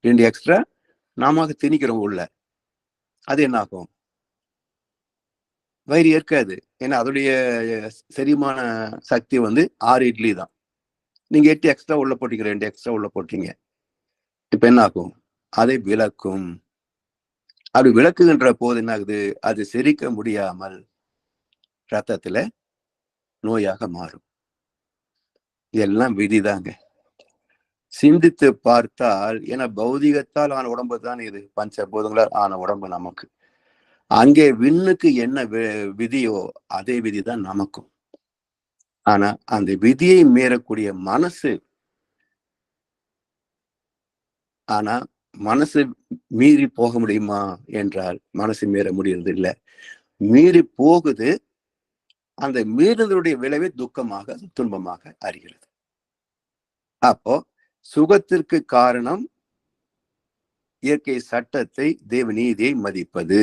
2 எக்ஸ்ட்ரா நாம திணிக்கிறோம் உள்ள. அது என்ன ஆகும்? வயிறு ஏற்காது. ஏன்னா அதோடைய செரிமான சக்தி 6 இட்லி தான். நீங்க 8 எக்ஸ்ட்ரா உள்ள போட்டீங்க, 2 எக்ஸ்ட்ரா உள்ள போட்டீங்க. இப்ப என்ன ஆகும்? அதை விளக்கும். அப்படி விளக்குகின்ற போது என்ன ஆகுது? அது செரிக்க முடியாமல் ரத்தத்துல நோயாக மாறும். இதெல்லாம் விதிதாங்க. சிந்தித்து பார்த்தால், ஏன்னா பௌதிகத்தால் ஆன உடம்பு தான் இது. பஞ்சபூதங்களால் ஆன உடம்பு நமக்கு. அங்கே விண்ணுக்கு என்ன விதியோ அதே விதிதான் நமக்கும். ஆனா அந்த விதியை மீறக்கூடிய மனசு, ஆனா மனசு மீறி போக முடியுமா என்றால் மனசு மீற முடியறது இல்லை. மீறி போகுது. அந்த மீறுதலுடைய விளைவை துக்கமாக, துன்பமாக அறிகிறது. அப்போ சுகத்திற்கு காரணம் இயற்கை சட்டத்தை, தேவ நீதியை மதிப்பது.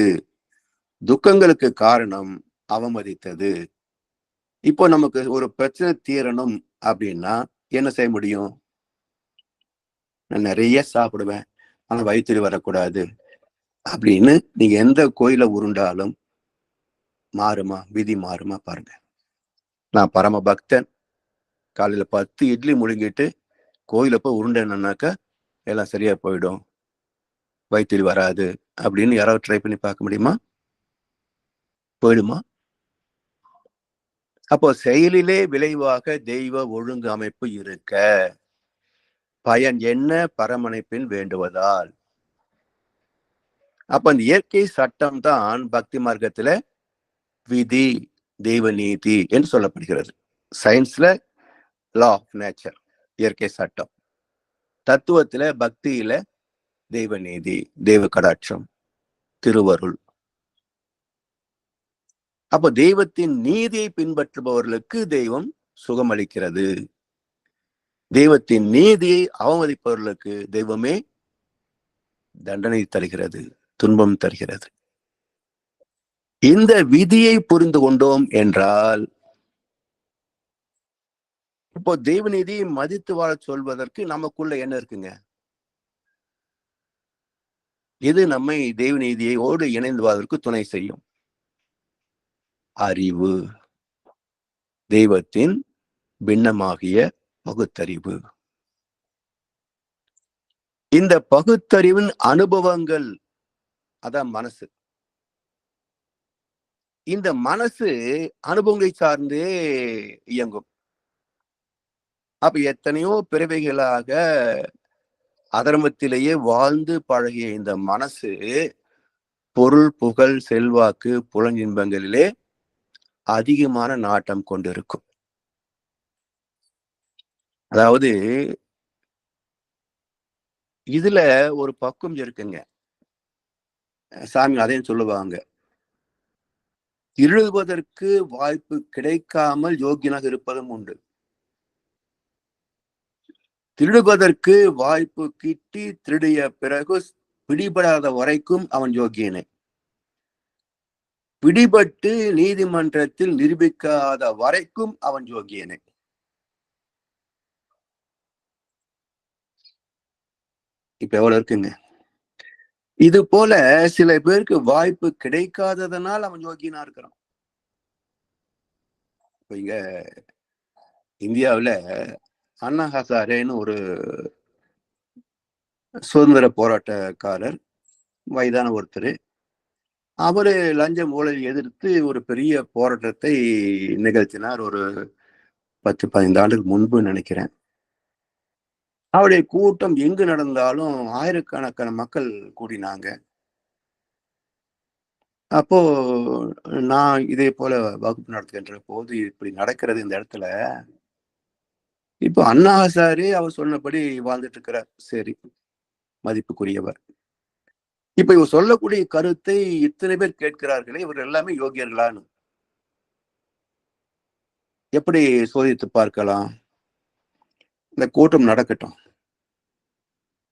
துக்கங்களுக்கு காரணம் அவமதித்தது. இப்போ நமக்கு ஒரு பிரச்சனை தீரணும் அப்படின்னா என்ன செய்ய முடியும்? நான் நிறைய சாப்பிடுவேன், ஆனா வயிற்று வரக்கூடாது அப்படின்னு நீங்க எந்த கோயில உருண்டாலும் மாறுமா? விதி மாறுமா? பாருங்க. நான் பரம பக்தன், காலையில 10 இட்லி முழுங்கிட்டு கோயில போய் உருண்டேன்னாக்கா எல்லாம் சரியா போயிடும், வயிற்று வராது அப்படின்னு யாராவது ட்ரை பண்ணி பார்க்க முடியுமா? போயிடுமா? அப்போ செயலிலே விளைவாக தெய்வ ஒழுங்கு அமைப்பு இருக்க பயன் என்ன? பரமனைப்பின் வேண்டுவதால். அப்ப அந்த இயற்கை சட்டம் தான் பக்தி மார்க்கத்துல விதி, தெய்வ நீதி என்று சொல்லப்படுகிறது. சயின்ஸ்ல லா ஆஃப் நேச்சர், இயற்கை சட்டம். தத்துவத்துல, பக்தியில தெய்வ நீதி, தெய்வ கடாட்சம், திருவருள். அப்ப தெய்வத்தின் நீதியை பின்பற்றுபவர்களுக்கு தெய்வம் சுகமளிக்கிறது. தெய்வத்தின் நீதியை அவமதிப்பவர்களுக்கு தெய்வமே தண்டனை தருகிறது, துன்பம் தருகிறது. இந்த விதியை புரிந்து கொண்டோம் என்றால் இப்போ தெய்வநீதியை மதித்து வாழ சொல்வதற்கு நமக்குள்ள என்ன இருக்குங்க? எது நம்மை தெய்வநீதியோடு இணைந்து வாழ்வதற்கு துணை செய்யும்? அறிவு. தெய்வத்தின் பின்னமாகிய பகுத்தறிவு. இந்த பகுத்தறிவின் அனுபவங்கள், அதான் மனசு. இந்த மனசு அனுபவங்களை சார்ந்தே இயங்கும். அப்ப எத்தனையோ பிறவைகளாக அதர்மத்திலேயே வாழ்ந்து பழகிய இந்த மனசு பொருள், புகழ், செல்வாக்கு, புலனின்பங்களிலே அதிகமான நாட்டம் கொண்டிருக்கும். அதாவது இதுல ஒரு பக்குவம் இருக்குங்க. சாமி அதையும் சொல்லுவாங்க. திருடுவதற்கு வாய்ப்பு கிடைக்காமல் யோக்கியனாக இருப்பதும் உண்டு. திருடுவதற்கு வாய்ப்பு கிட்டி திருடிய பிறகு பிடிபடாத வரைக்கும் அவன் யோக்கியனே. பிடிபட்டு நீதிமன்றத்தில் நிரூபிக்காத வரைக்கும் அவன் யோக்கியனே. இப்ப எவ்வளவு இருக்குங்க. இது போல சில பேருக்கு வாய்ப்பு கிடைக்காததனால் அவன் யோகியனா இருக்கிறான். இப்ப இங்க இந்தியாவுல அண்ணா ஹசாரேன்னு ஒரு சுதந்திர போராட்டக்காரர், வயதான ஒருத்தர். அவரு லஞ்ச ஊழலை எதிர்த்து ஒரு பெரிய போராட்டத்தை நிகழ்த்தினார். ஒரு 10-15 ஆண்டுக்கு முன்பு நினைக்கிறேன். அவருடைய கூட்டம் எங்கு நடந்தாலும் ஆயிரக்கணக்கான மக்கள் கூடினாங்க. அப்போ நான் இதே போல வகுப்பு நடத்துகின்ற போது இப்படி நடக்கிறது இந்த இடத்துல. இப்போ அண்ணா ஹசாரே அவர் சொன்னபடி வாழ்ந்துட்டு இருக்கிறார். சரி, மதிப்புக்குரியவர். இப்ப இவர் சொல்லக்கூடிய கருத்தை இத்தனை பேர் கேட்கிறார்களே, இவர் எல்லாமே யோகியர்களான்னு எப்படி சோதித்து பார்க்கலாம்? இந்த கூட்டம் நடக்கட்டும்.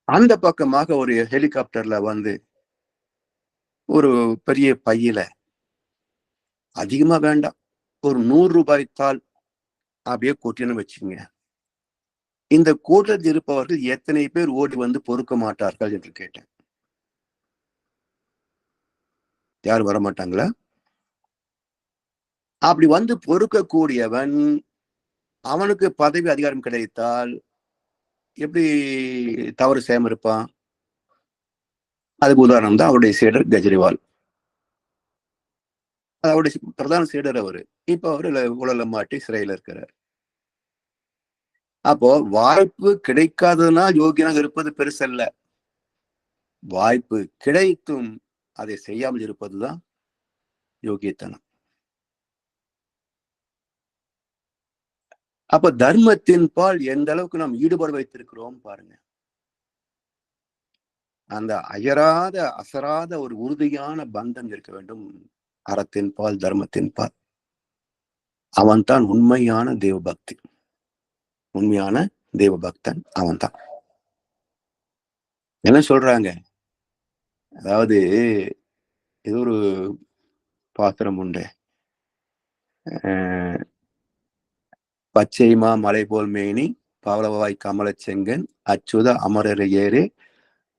அந்த பக்கமாக ஒரு ஹெலிகாப்டர்ல வந்து ஒரு பெரிய பையில, அதிகமா வேண்டாம், ஒரு ₹100 தாள் அப்படியே கொட்டினு வச்சுங்க. இந்த கூட்டத்தில் இருப்பவர்கள் எத்தனை பேர் ஓடி வந்து பொறுக்க மாட்டார்கள் என்று கேட்டேன். யாரும் வரமாட்டாங்களா? அப்படி வந்து பொறுக்கக்கூடியவன், அவனுக்கு பதவி அதிகாரம் கிடைத்தால் எப்படி தவறு செய்யாம இருப்பான்? அதுக்கு உதாரணம் தான் அவருடைய சீடர் கெஜ்ரிவால். அவருடைய பிரதான சீடர் அவரு. இப்ப அவரு ஊழல்ல மாட்டி சிறையில இருக்கிறார். அப்போ வாய்ப்பு கிடைக்காததுனால் யோகியனாக இருப்பது பெருசல்ல. வாய்ப்பு கிடைத்தும் அதை செய்யாமல் இருப்பதுதான் யோகியத்தனம். அப்ப தர்மத்தின் பால் எந்த அளவுக்கு நாம் ஈடுபாடு வைத்திருக்கிறோம் பாருங்க. அந்த அயராத அசராத ஒரு உறுதியான பந்தம் இருக்க வேண்டும். அறத்தின் பால், தர்மத்தின் பால். அவன் தான் உண்மையான தேவபக்தி. உண்மையான தேவபக்தன் அவன் தான். என்ன சொல்றாங்க? அதாவது இது ஒரு பாத்திரம் உண்டு. பச்சைமா மலை போல் மேனி பவளவாய் கமலச் செங்கன் அச்சுத அமரர் ஏறு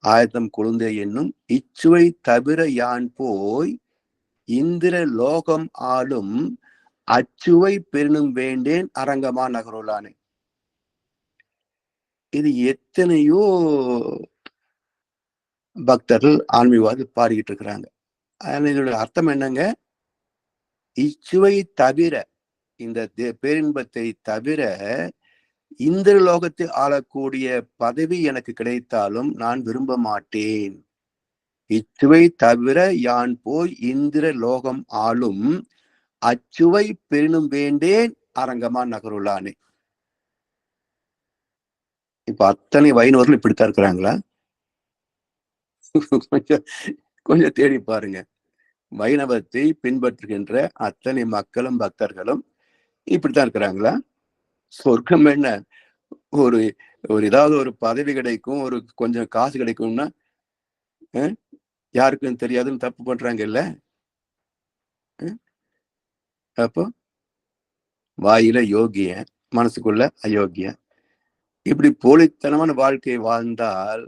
ஆயத்தம் குழுந்தே என்னும் இச்சுவை தவிர யான் போய் இந்திர லோகம் ஆளும் அச்சுவை பெருணும் வேண்டேன் அரங்கமா நகருளானே. இது எத்தனையோ பக்தர்கள் ஆன்மீகவாதி பாடிக்கிட்டு இருக்கிறாங்க. இதனுடைய அர்த்தம் என்னங்க? இச்சுவை தவிர, இந்த பேரின்பத்தை தவிர இந்திர லோகத்தை ஆளக்கூடிய பதவி எனக்கு கிடைத்தாலும் நான் விரும்ப மாட்டேன். இச்சுவை தவிர யான் போய் இந்திர லோகம் ஆளும் அச்சுவை பெரினும் வேண்டேன் அரங்கமா நகருளானே. இப்ப அத்தனை வைணவர்கள் இப்படித்தான் இருக்கிறாங்களா? கொஞ்சம் கொஞ்சம் தேடி பாருங்க. வைணவத்தை பின்பற்றுகின்ற அத்தனை மக்களும் பக்தர்களும் இப்படித்தான் இருக்கிறாங்களா? சொர்க்கம் என்ன, ஒரு ஒரு ஏதாவது ஒரு பதவி கிடைக்கும், ஒரு கொஞ்சம் காசு கிடைக்கும்னா யாருக்கும் தெரியாதுன்னு தப்பு பண்றாங்க இல்ல? அப்போ வாயில யோகியன், மனசுக்குள்ள அயோக்கியன். இப்படி போலித்தனமான வாழ்க்கை வாழ்ந்தால்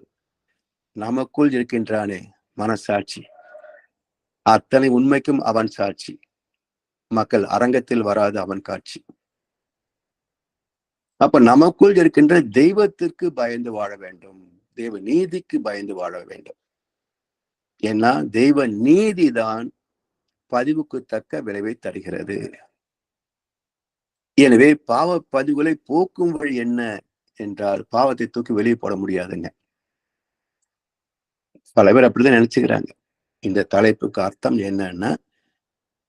நமக்குள் இருக்கின்றானே மனசாட்சி, அத்தனை உண்மைக்கும் அவன் சாட்சி. மக்கள் அரங்கத்தில் வராது அவன் காட்சி. அப்ப நமக்குள் இருக்கின்ற தெய்வத்திற்கு பயந்து வாழ வேண்டும், தெய்வ நீதிக்கு பயந்து வாழ வேண்டும். ஏன்னா தெய்வ நீதிதான் பதிவுக்கு தக்க விளைவை தருகிறது. எனவே பாவ பதிவுகளை போக்கும் வழி என்ன என்றால் பாவத்தை தூக்கி வெளியே போட முடியாதுங்க. பல பேர் அப்படிதான் நினைச்சுக்கிறாங்க. இந்த தலைப்புக்கு அர்த்தம் என்னன்னா,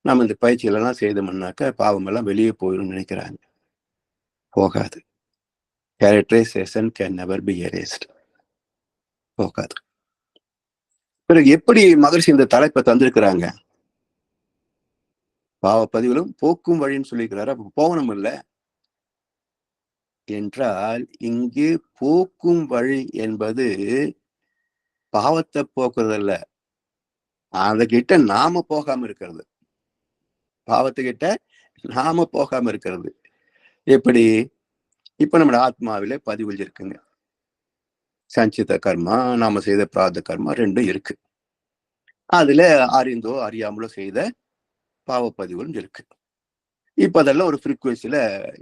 நம்ம இந்த பயிற்சிகள் எல்லாம் செய்தோம்னாக்க பாவம் எல்லாம் வெளியே போயிடும் நினைக்கிறாங்க. போகாது. Characterisation can never be erased. போகாது. பிறகு எப்படி மகரிஷி இந்த தலைப்பை தந்திருக்கிறாங்க? பாவப்பதிவிலும் போக்கும் வழின்னு சொல்லியிருக்கிறாரு. அப்ப போகணும் இல்ல என்றால் இங்கு போக்கும் வழி என்பது பாவத்தை போக்குறதல்ல, அதுகிட்ட நாம போகாம இருக்கிறது. பாவத்துக்கிட்ட நாம போகாம இருக்கிறது. எப்படி? இப்ப நம்ம ஆத்மாவில பதிவுகள் இருக்குங்க. சஞ்சித கர்மா, நாம செய்த பிரார்த்த கர்மா ரெண்டும் இருக்கு. அதுல அறிந்தோ அறியாமலோ செய்த பாவப்பதிவுகளும் இருக்கு. இப்ப அதெல்லாம் ஒரு ஃப்ரீக்குவன்சில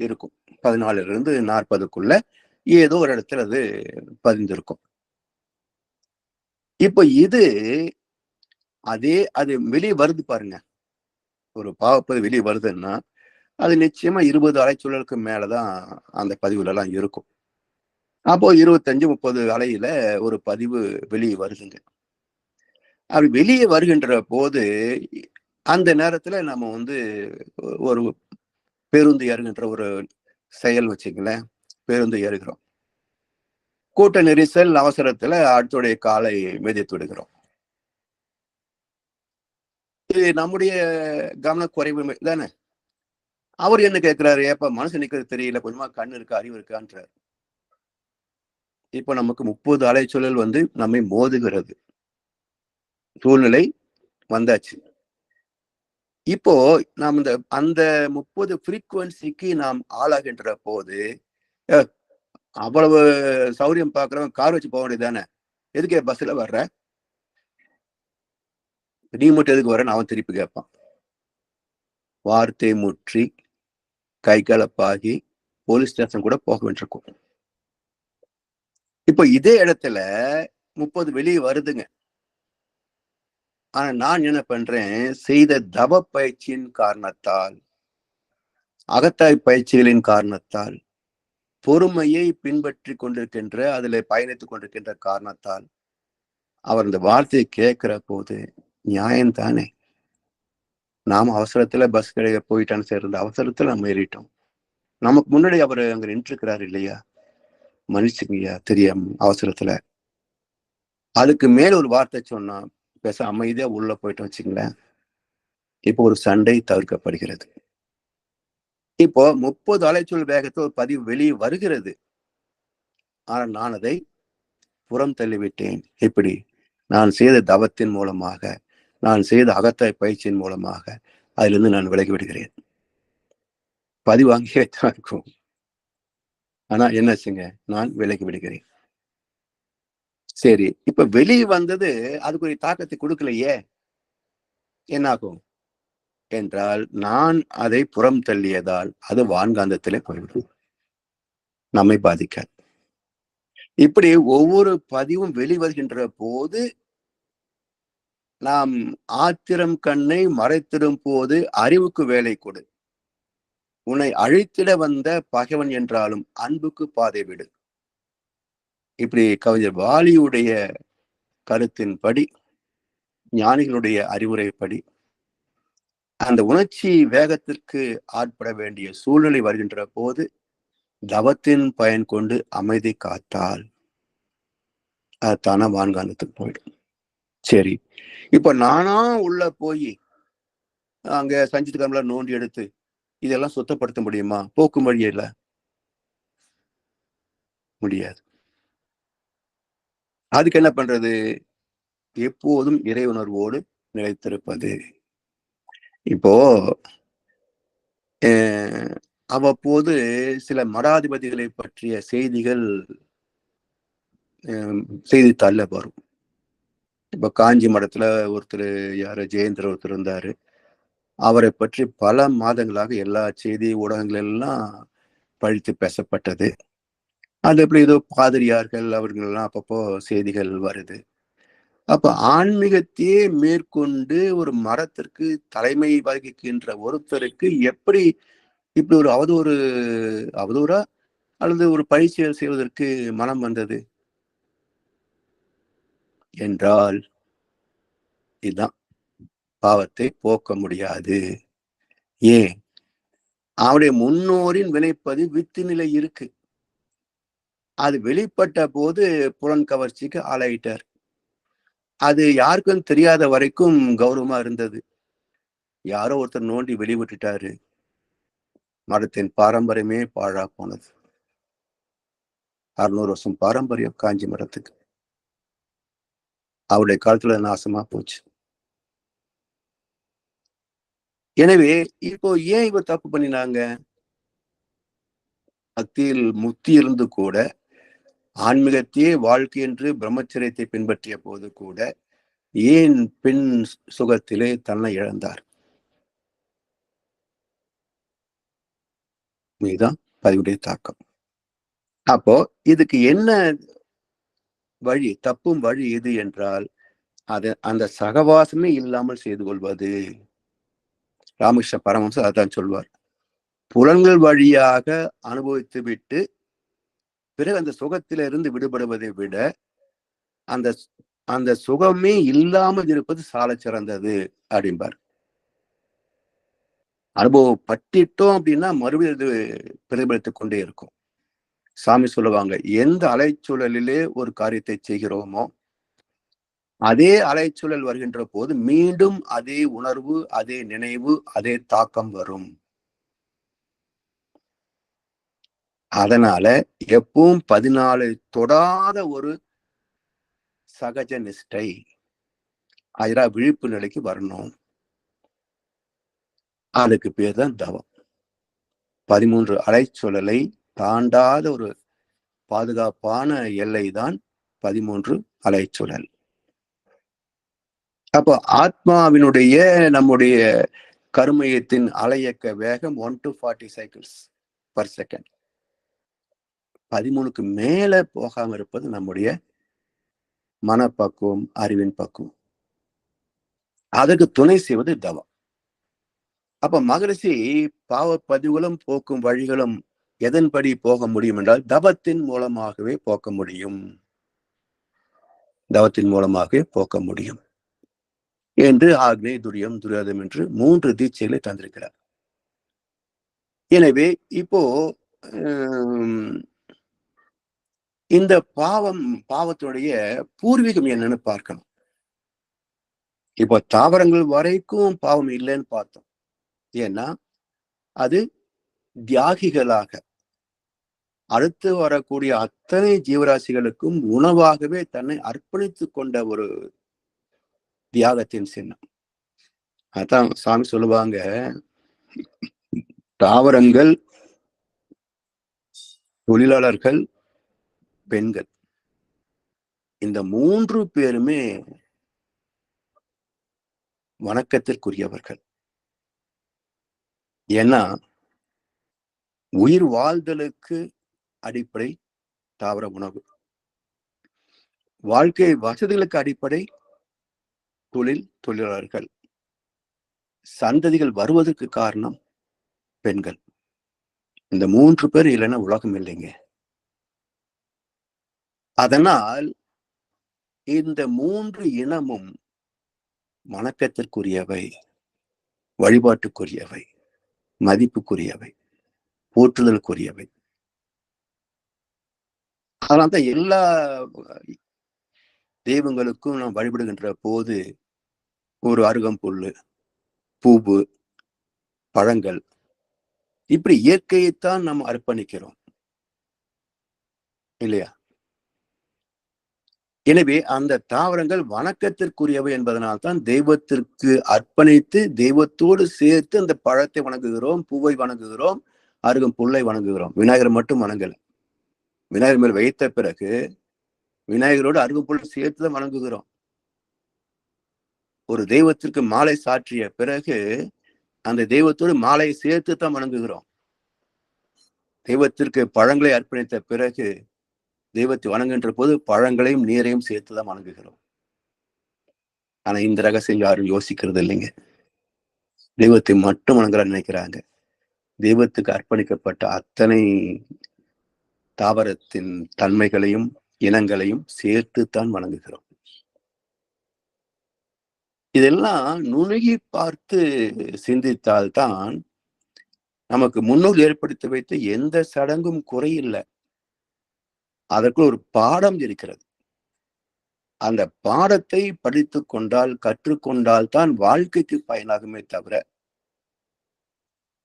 இருக்கும். 14 இருந்து 40க்குள்ள ஏதோ ஒரு இடத்துல அது பதிந்திருக்கும். இப்ப இது அது வெளியே வருது பாருங்க. ஒரு பாவப்பதிவு வெளியே வருதுன்னா அது நிச்சயமா 20 அலைச்சூழலுக்கு மேலதான் அந்த பதிவுல எல்லாம் இருக்கும். அப்போ 25, 30 அலையில ஒரு பதிவு வெளியே வருதுங்க. அப்படி வெளியே வருகின்ற போது அந்த நேரத்துல நம்ம ஒரு பேருந்து ஏறுகின்ற ஒரு செயல் வச்சுங்களேன். பேருந்து ஏறுகிறோம். கூட்ட நெரிசல் அவசரத்துல அடுத்துடைய காலை மிதித்து விடுகிறோம். இது நம்முடைய கவனக்குறைவு தானே. அவர் என்ன கேட்கிறாரு? ஏப்ப மனசு நிக்கிறது தெரியல, கொஞ்சமா கண்ணு இருக்கா, அறிவு இருக்கான்றார். இப்ப நமக்கு 30 அலைச்சூழல் நம்மை மோதுகிறது. சூழ்நிலை வந்தாச்சு. இப்போ நாம் அந்த 30 ஃப்ரீக்குவன்சிக்கு நாம் ஆளாகின்ற போது அவ்வளவு சௌரியம் பார்க்கிறவன் கார் வச்சு போக வேண்டியதானே, எதுக்கு பஸ்ல வர்ற, நீ மட்டும் எதுக்கு வரன்னு அவன் திருப்பி கேட்பான். வார்த்தை முற்றி கை கலப்பாகி போலீஸ் ஸ்டேஷன் கூட போக வேண்டியிருக்கும். இப்போ இதே இடத்துல 30 வெளியே வருதுங்க. ஆனா நான் என்ன பண்றேன், செய்த தவ பயிற்சியின் காரணத்தால், அகத்தாய் பயிற்சிகளின் காரணத்தால், பொறுமையை பின்பற்றி கொண்டிருக்கின்ற, அதுல பயணித்துக் கொண்டிருக்கின்ற காரணத்தால் அவர் இந்த வார்த்தையை கேட்கிற போது நியாயம்தானே. நாம அவசரத்துல பஸ் கிடைக்க போயிட்டான்னு சேர்ந்த அவசரத்துல நம்ம ஏறிட்டோம். நமக்கு முன்னாடி அவர் அங்க நின்றுக்கிறாரு இல்லையா, மன்னிச்சுங்கய்யா தெரியாம அவசரத்துல. அதுக்கு மேல ஒரு வார்த்தை சொன்னா பேச அமைதியா உள்ள போயிட்டோம் வச்சுங்களேன், இப்போ ஒரு சண்டை தவிர்க்கப்படுகிறது. இப்போ 30 அலைச்சூழல் வேகத்தில் ஒரு பதிவு வெளியே வருகிறது. ஆனால் நான் அதை புறம் தள்ளிவிட்டேன். எப்படி? நான் செய்த தவத்தின் மூலமாக, நான் செய்த அகத்தாய் பயிற்சியின் மூலமாக அதிலிருந்து நான் விலகி விடுகிறேன். பதிவு அங்கேயே தான் இருக்கும். ஆனா என்னாச்சுங்க, நான் விலகி விடுகிறேன். சரி, இப்ப வெளியே வந்தது அதுக்கு ஒரு தாக்கத்தை கொடுக்கலையே, என்னாகும் என்றால் நான் அதை புறம் தள்ளியதால் அது வான்காந்தத்திலே போய்விடும், நம்மை பாதிக்காது. இப்படி ஒவ்வொரு பதிவும் வெளிவருகின்ற போது நாம் ஆத்திரம் கண்ணை மறைத்திடும் போது அறிவுக்கு வேலை கொடு, உன்னை அழித்திட வந்த பகைவன் என்றாலும் அன்புக்கு பாதை விடு. இப்படி கவிஞர் வாலியுடைய கருத்தின்படி, ஞானிகளுடைய அறிவுரைப்படி அந்த உணர்ச்சி வேகத்திற்கு ஆட்பட வேண்டிய சூழ்நிலை வருகின்ற போது தவத்தின் பயன் கொண்டு அமைதி காத்தால் அது தானா வான்காந்தத்துக்கு போயிடும். சரி, இப்ப நானா உள்ள போய் அங்க சஞ்சித் கமலா நோண்டி எடுத்து இதெல்லாம் சுத்தப்படுத்த முடியுமா? போக்கும் வழியில முடியாது. அதுக்கு என்ன பண்றது? எப்போதும் இறை உணர்வோடு நிலைத்திருப்பது. இப்போ அவ்வப்போது சில மடாதிபதிகளை பற்றிய செய்திகள் செய்தித்தாள்ல வரும். இப்ப காஞ்சி மடத்துல ஒருத்தர் யாரு ஜெயேந்திர ஒருத்தர் இருந்தாரு. அவரை பற்றி பல மாதங்களாக எல்லா செய்தி ஊடகங்கள் எல்லாம் பழித்து பேசப்பட்டது. அது எப்படி ஏதோ பாதிரியார்கள் அவர்கள் எல்லாம் அப்பப்போ செய்திகள் வருது. அப்ப ஆன்மீகத்தையே மேற்கொண்டு ஒரு மரத்திற்கு தலைமை வகிக்கின்ற ஒருத்தருக்கு எப்படி இப்படி ஒரு அவதூறா அல்லது ஒரு பழிச்செயல் செய்வதற்கு மனம் வந்தது என்றால் இதுதான், பாவத்தை போக்க முடியாது. ஏன்? அவருடைய முன்னோரின் வினைப்பதிவு வித்து நிலை இருக்கு. அது வெளிப்பட்ட போது புலன் கவர்ச்சிக்கு ஆளாயிட்டார். அது யாருக்கும் தெரியாத வரைக்கும் கௌரவமா இருந்தது. யாரோ ஒருத்தர் நோண்டி வெளிவிட்டுட்டாரு, மரத்தின் பாரம்பரியமே பாழா போனது. 600 வருஷம் பாரம்பரியம் காஞ்சி மரத்துக்கு அவருடைய காலத்துல நாசமா போச்சு. எனவே இப்போ ஏன் இவ தப்பு பண்ணினாங்க? பக்தியில் முக்தி இருந்து கூட ஆன்மீகத்தையே வாழ்க்கை என்று பிரம்மச்சரியத்தை பின்பற்றிய போது கூட ஏன் பெண் சுகத்திலே தன்னை இழந்தார்? இதுதான் பதிவுடைய தாக்கம். அப்போ இதுக்கு என்ன வழி, தப்பும் வழி எது என்றால் அந்த சகவாசமே இல்லாமல் செய்து கொள்வது. ராமகிருஷ்ண பரமஹம்சர் அதான் சொல்வார். புலன்கள் வழியாக அனுபவித்து விட்டு பிறகு அந்த சுகத்திலிருந்து விடுபடுவதை விட அந்த அந்த சுகமே இல்லாமல் இருப்பது சால சிறந்தது அப்படிம்பார். அனுபவம் பட்டிட்டோம் அப்படின்னா மறுபடியும் இது பிரதிபலித்துக் கொண்டே இருக்கும். சாமி சொல்லுவாங்க, எந்த அலைச்சூழலிலே ஒரு காரியத்தை செய்கிறோமோ அதே அலைச்சூழல் வருகின்ற போது மீண்டும் அதே உணர்வு, அதே நினைவு, அதே தாக்கம் வரும். அதனால எப்பவும் 14 தொடாத ஒரு சகஜ நிஷ்டை விழிப்பு நிலைக்கு வரணும். அதுக்கு பேர் தான் தவம். 13 அலைச்சூழலை தாண்டாத ஒரு பாதுகாப்பான எல்லை தான் 13 அலைச்சூழல். அப்போ ஆத்மாவினுடைய நம்முடைய கருமையத்தின் அலையக்க வேகம் 1 to 40 cycles per second. 13க்கு மேல போகாம இருப்பது நம்முடைய மனப்பக்குவம், அறிவின் பக்குவம். அதற்கு துணை செய்வது தவம். அப்ப மகரிஷி பாவ பதிவுகளும் போக்கும் வழிகளும் எதன்படி போக முடியும் என்றால் தவத்தின் மூலமாகவே போக்க முடியும். தவத்தின் மூலமாகவே போக்க முடியும் என்று ஆக்னே, துரியம், துரியாதம் என்று 3 தீட்சைகளை தந்திருக்கிறார். எனவே இப்போ இந்த பாவத்துடைய பூர்வீகம் என்னன்னு பார்க்கணும். இப்போ தாவரங்கள் வரைக்கும் பாவம் இல்லைன்னு பார்த்தோம். ஏன்னா அது தியாகிகளாக அடுத்து வரக்கூடிய அத்தனை ஜீவராசிகளுக்கும் உணவாகவே தன்னை அர்ப்பணித்துக் கொண்ட ஒரு தியாகத்தின் சின்னம். அதான் சாமி சொல்லுவாங்க, தாவரங்கள், தொழிலாளர்கள், பெண்கள், இந்த 3 பேருமே வணக்கத்திற்குரியவர்கள். ஏன்னா உயிர் வாழ்தலுக்கு அடிப்படை தாவர உணவு, வாழ்க்கை வசதிகளுக்கு அடிப்படை தொழிலாளர்கள், சந்ததிகள் வருவதற்கு காரணம் பெண்கள். இந்த 3 பேர் இல்லைன்னா உலகம் இல்லைங்க. அதனால் இந்த 3 இனமும் வணக்கத்திற்குரியவை, வழிபாட்டுக்குரியவை, மதிப்புக்குரியவை, போற்றுதலுக்குரியவை. அதனால்தான் எல்லா தெய்வங்களுக்கும் நாம் வழிபடுகின்ற போது ஒரு அருகம்புல்லு, பூவு, பழங்கள், இப்படி இயற்கையைத்தான் நாம் அர்ப்பணிக்கிறோம் இல்லையா? எனவே அந்த தாவரங்கள் வணக்கத்திற்குரியவை என்பதனால்தான் தெய்வத்திற்கு அர்ப்பணித்து தெய்வத்தோடு சேர்த்து அந்த பழத்தை வணங்குகிறோம், பூவை வணங்குகிறோம், அருகும் புல்லை வணங்குகிறோம். விநாயகர் மட்டும் வணங்கல. விநாயகர் மேல் வைத்த பிறகு விநாயகரோடு அருகும் புல் சேர்த்துதான் வணங்குகிறோம். ஒரு தெய்வத்திற்கு மாலை சாற்றிய பிறகு அந்த தெய்வத்தோடு மாலையை சேர்த்து தான் வணங்குகிறோம். தெய்வத்திற்கு பழங்களை அர்ப்பணித்த பிறகு தெய்வத்தை வணங்குகின்ற போது பழங்களையும் நீரையும் சேர்த்துதான் வணங்குகிறோம். ஆனா இந்த ரகசியம் யாரும் யோசிக்கிறது இல்லைங்க. தெய்வத்தை மட்டும் வணங்குறான்னு நினைக்கிறாங்க. தெய்வத்துக்கு அர்ப்பணிக்கப்பட்ட அத்தனை தாவரத்தின் தன்மைகளையும் இனங்களையும் சேர்த்துத்தான் வணங்குகிறோம். இதெல்லாம் நுணுகி பார்த்து சிந்தித்தால்தான் நமக்கு முன்னோர் ஏற்படுத்தி வைத்த எந்த சடங்கும் குறையில்லை. அதற்குள் ஒரு பாடம் இருக்கிறது. அந்த பாடத்தை படித்து கொண்டால் கற்றுக்கொண்டால் தான் வாழ்க்கைக்கு பயனாகுமே தவிர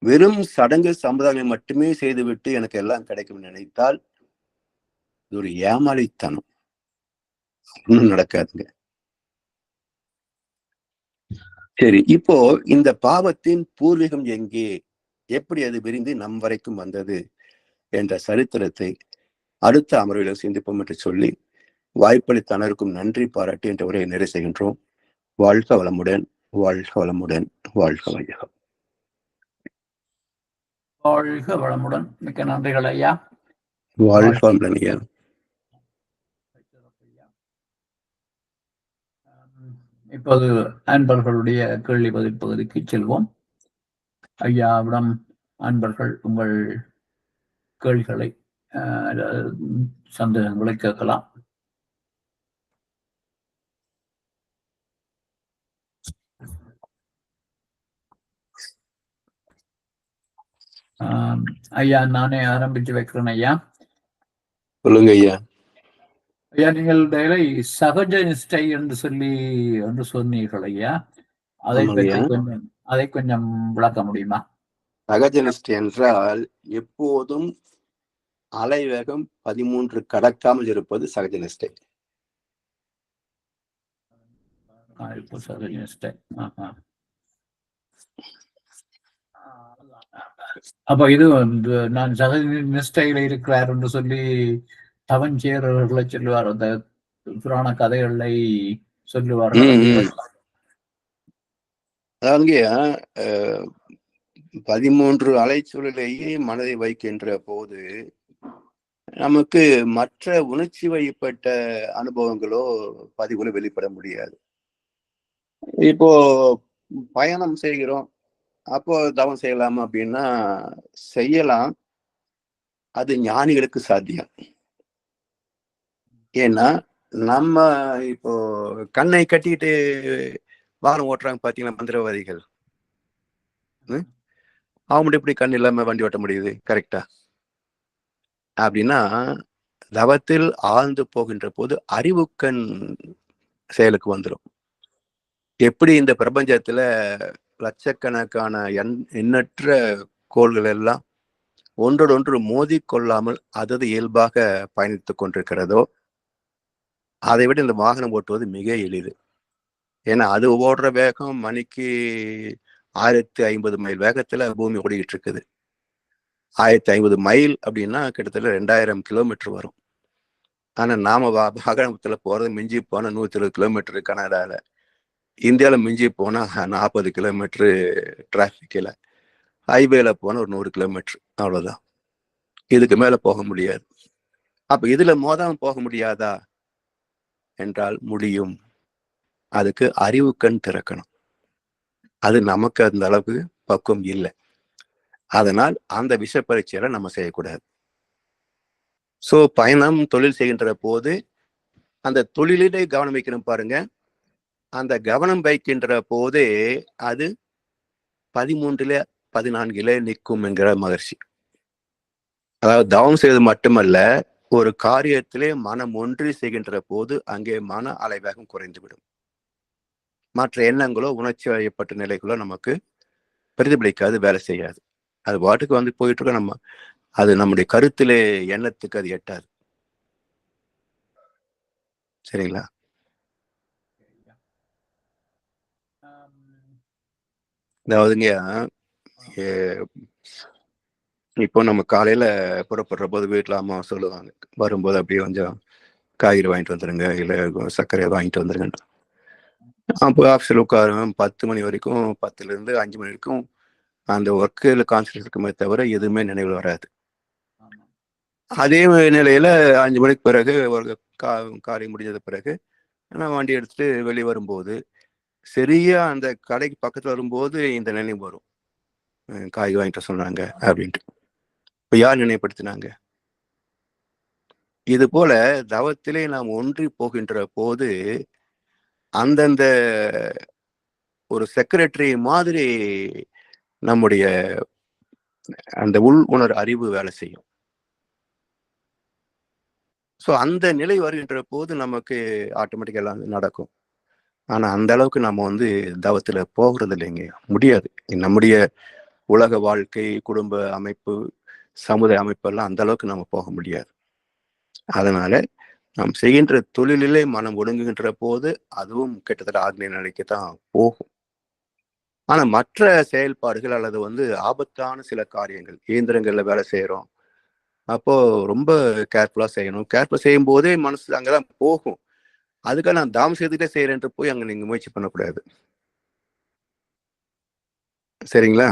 வெறும் சடங்கு சம்பிரதாயம் மட்டுமே செய்துவிட்டு எனக்கு எல்லாம் கிடைக்கும் நினைத்தால் இது ஒரு ஏமாளித்தனம். ஒன்றும் நடக்காதுங்க. சரி, இப்போ இந்த பாவத்தின் பூர்வீகம் எங்கே, எப்படி அது விரிந்து நம் வரைக்கும் வந்தது என்ற சரித்திரத்தை அடுத்த அமர்வில் சிந்திப்போம் என்று சொல்லி வாய்ப்பளித்த அனைவருக்கும் நன்றி பாராட்டி என்ற உரையை நிறைவு செய்கின்றோம். வாழ்க வளமுடன், வாழ்க வளமுடன், வாழ்க வையகம். வாழ்க வளமுடன். மிக்க நன்றிகள் ஐயா. வாழ்க வளமுடன் ஐயா. இப்போது அன்பர்களுடைய கேள்வி பதில் பகுதிக்கு செல்வோம். ஐயாவிடம் அன்பர்கள் உங்கள் கேள்விகளை சந்தேகங்களை கேட்கலாம். ஐயா, நானே ஆரம்பிச்சு வைக்கிறேன் ஐயா. சொல்லுங்க ஐயா. ஐயா, நீங்கள் சகஜ நிஷ்டை என்று சொன்னீர்கள் ஐயா. அதை கொஞ்சம் விளக்க முடியுமா? சகஜ நிஷ்டை என்றால் எப்போதும் அலைவேகம் 13 கடக்காமல் இருப்பது சகஜ நிஷ்டை. சகஜ நிஷ்டை. அப்ப இது நான் சகஜ நிஷ்டையில இருக்கிறார் என்று சொல்லி தவஞ்சேரர்களை சொல்லுவார், அந்த புராண கதைகளை சொல்லுவார்கள். அதாவது 13 அலைச்சூழலையே மனதை வைக்கின்ற போது நமக்கு மற்ற உணர்ச்சி வயப்பட்ட அனுபவங்களோ பதிவுகளோ வெளிப்பட முடியாது. இப்போ பயணம் செய்கிறோம், அப்போ தவம் செய்யலாமா அப்படின்னா செய்யலாம். அது ஞானிகளுக்கு சாத்தியம். ஏன்னா நம்ம இப்போ கண்ணை கட்டிட்டு வாகனம் ஓட்டுறாங்க பாத்தீங்களா மந்திரவாதிகள். அவங்க எப்படி கண் இல்லாம வண்டி ஓட்ட முடியுது? கரெக்டா? அப்படின்னா தவத்தில் ஆழ்ந்து போகின்ற போது அறிவுக்கண் செயலுக்கு வந்துடும். எப்படி இந்த பிரபஞ்சத்துல லட்சக்கணக்கான எண்ணற்ற கோள்கள் எல்லாம் ஒன்றோடு ஒன்று மோதி கொள்ளாமல் அதது இயல்பாக பயணித்துக் கொண்டிருக்கிறதோ, அதை விட இந்த வாகனம் ஓட்டுவது மிக எளிது. ஏன்னா அது ஓடுற வேகம் மணிக்கு 1050 மைல் வேகத்துல பூமி ஓடிக்கிட்டு இருக்குது. 1050 மைல் அப்படின்னா கிட்டத்தட்ட 2000 கிலோமீட்டர் வரும். ஆனா நாம வாகனத்துல போறது மிஞ்சி போனா 120 கிலோமீட்டர் கனடால. இந்தியாவில மிஞ்சி போனா 40 கிலோமீட்டரு டிராபிக்ல. ஹைவேல போனா ஒரு 100 கிலோமீட்டர், அவ்வளவுதான். இதுக்கு மேல போக முடியாது. அப்ப இதுல மோதாம போக முடியாதா என்றால் முடியும். அதுக்கு அறிவு கண் திறக்கணும். அது நமக்கு அந்த அளவுக்கு பக்குவம் இல்லை. அதனால் அந்த விஷ பரீட்சையில நம்ம செய்யக்கூடாது. சோ பயணம் தொழில் செய்கின்ற போது அந்த தொழிலிலே கவனம் வைக்கணும் பாருங்க. அந்த கவனம் வைக்கின்ற போதே அது 13 14 நிற்கும் என்கிற மகர்ஷி. அதாவது தவம் செய்வது மட்டுமல்ல, ஒரு காரியத்திலே மனம் ஒன்றி செய்கின்ற போது அங்கே மன அலைவேகம் குறைந்துவிடும். மற்ற எண்ணங்களோ உணர்ச்சி வயப்பட்ட நிலைகளோ நமக்கு பிரதிபலிக்காது, வேலை செய்யாது. அது பாட்டுக்கு வந்து போயிட்டு இருக்க. நம்ம அது நம்முடைய கருத்திலே எண்ணத்துக்கு அது எட்டாது. சரிங்களா? அதாவதுங்க இப்போ நம்ம காலையில புறப்படுற போது வீட்டுல அம்மா சொல்லுவாங்க, வரும்போது அப்படியே கொஞ்சம் காய்கறி வாங்கிட்டு வந்துருங்க, இல்ல சர்க்கரை வாங்கிட்டு வந்துருங்க. அப்போ ஆஃபீஸில் உட்காருவேன் 10 மணி வரைக்கும், 10ல இருந்து 5 மணி வரைக்கும் அந்த ஒர்க்கில் கான்சன்ட்ரேட் இருக்குமே தவிர எதுவுமே நினைவில் வராது. அதே நிலையில 5 மணிக்கு பிறகு ஒரு காரியம் முடிஞ்சது பிறகு நான் வண்டி எடுத்துட்டு வெளியே வரும்போது சரியா அந்த கடைக்கு பக்கத்துல வரும்போது இந்த நினைவு வரும், காய் வாங்கிட்டு சொன்னாங்க அப்படின்ட்டு. இப்ப யார் நினைவுபடுத்தினாங்க? இது போல தவத்திலே நாம் ஒன்றி போகின்ற போது அந்தந்த ஒரு செக்ரட்டரி மாதிரி நம்முடைய அந்த உள் உணர் அறிவு வேலை செய்யும். ஸோ அந்த நிலை வருகின்ற போது நமக்கு ஆட்டோமேட்டிக்கா எல்லாம் நடக்கும். ஆனா அந்த அளவுக்கு நம்ம தவத்துல போகிறது இல்லைங்க, முடியாது. நம்முடைய உலக வாழ்க்கை, குடும்ப அமைப்பு, சமுதாய அமைப்பு எல்லாம் அந்த அளவுக்கு நம்ம போக முடியாது. அதனால நாம் செய்கின்ற தொழிலிலே மனம் ஒடுங்குகின்ற போது அதுவும் கிட்டத்தட்ட ஆக்னி நிலைக்கு தான் போகும். ஆனா மற்ற செயல்பாடுகள் அல்லது ஆபத்தான சில காரியங்கள், இயந்திரங்கள்ல வேலை செய்யறோம், அப்போ ரொம்ப கேர்ஃபுல்லா செய்யணும். கேர்ஃபுல்லா செய்யும் போதே மனசு அங்கதான் போகும். அதுக்காக நான் தாம் செய்துட்டே செய்யறேன்ட்டு போய் அங்க நீங்க முயற்சி பண்ணக்கூடாது. சரிங்களா?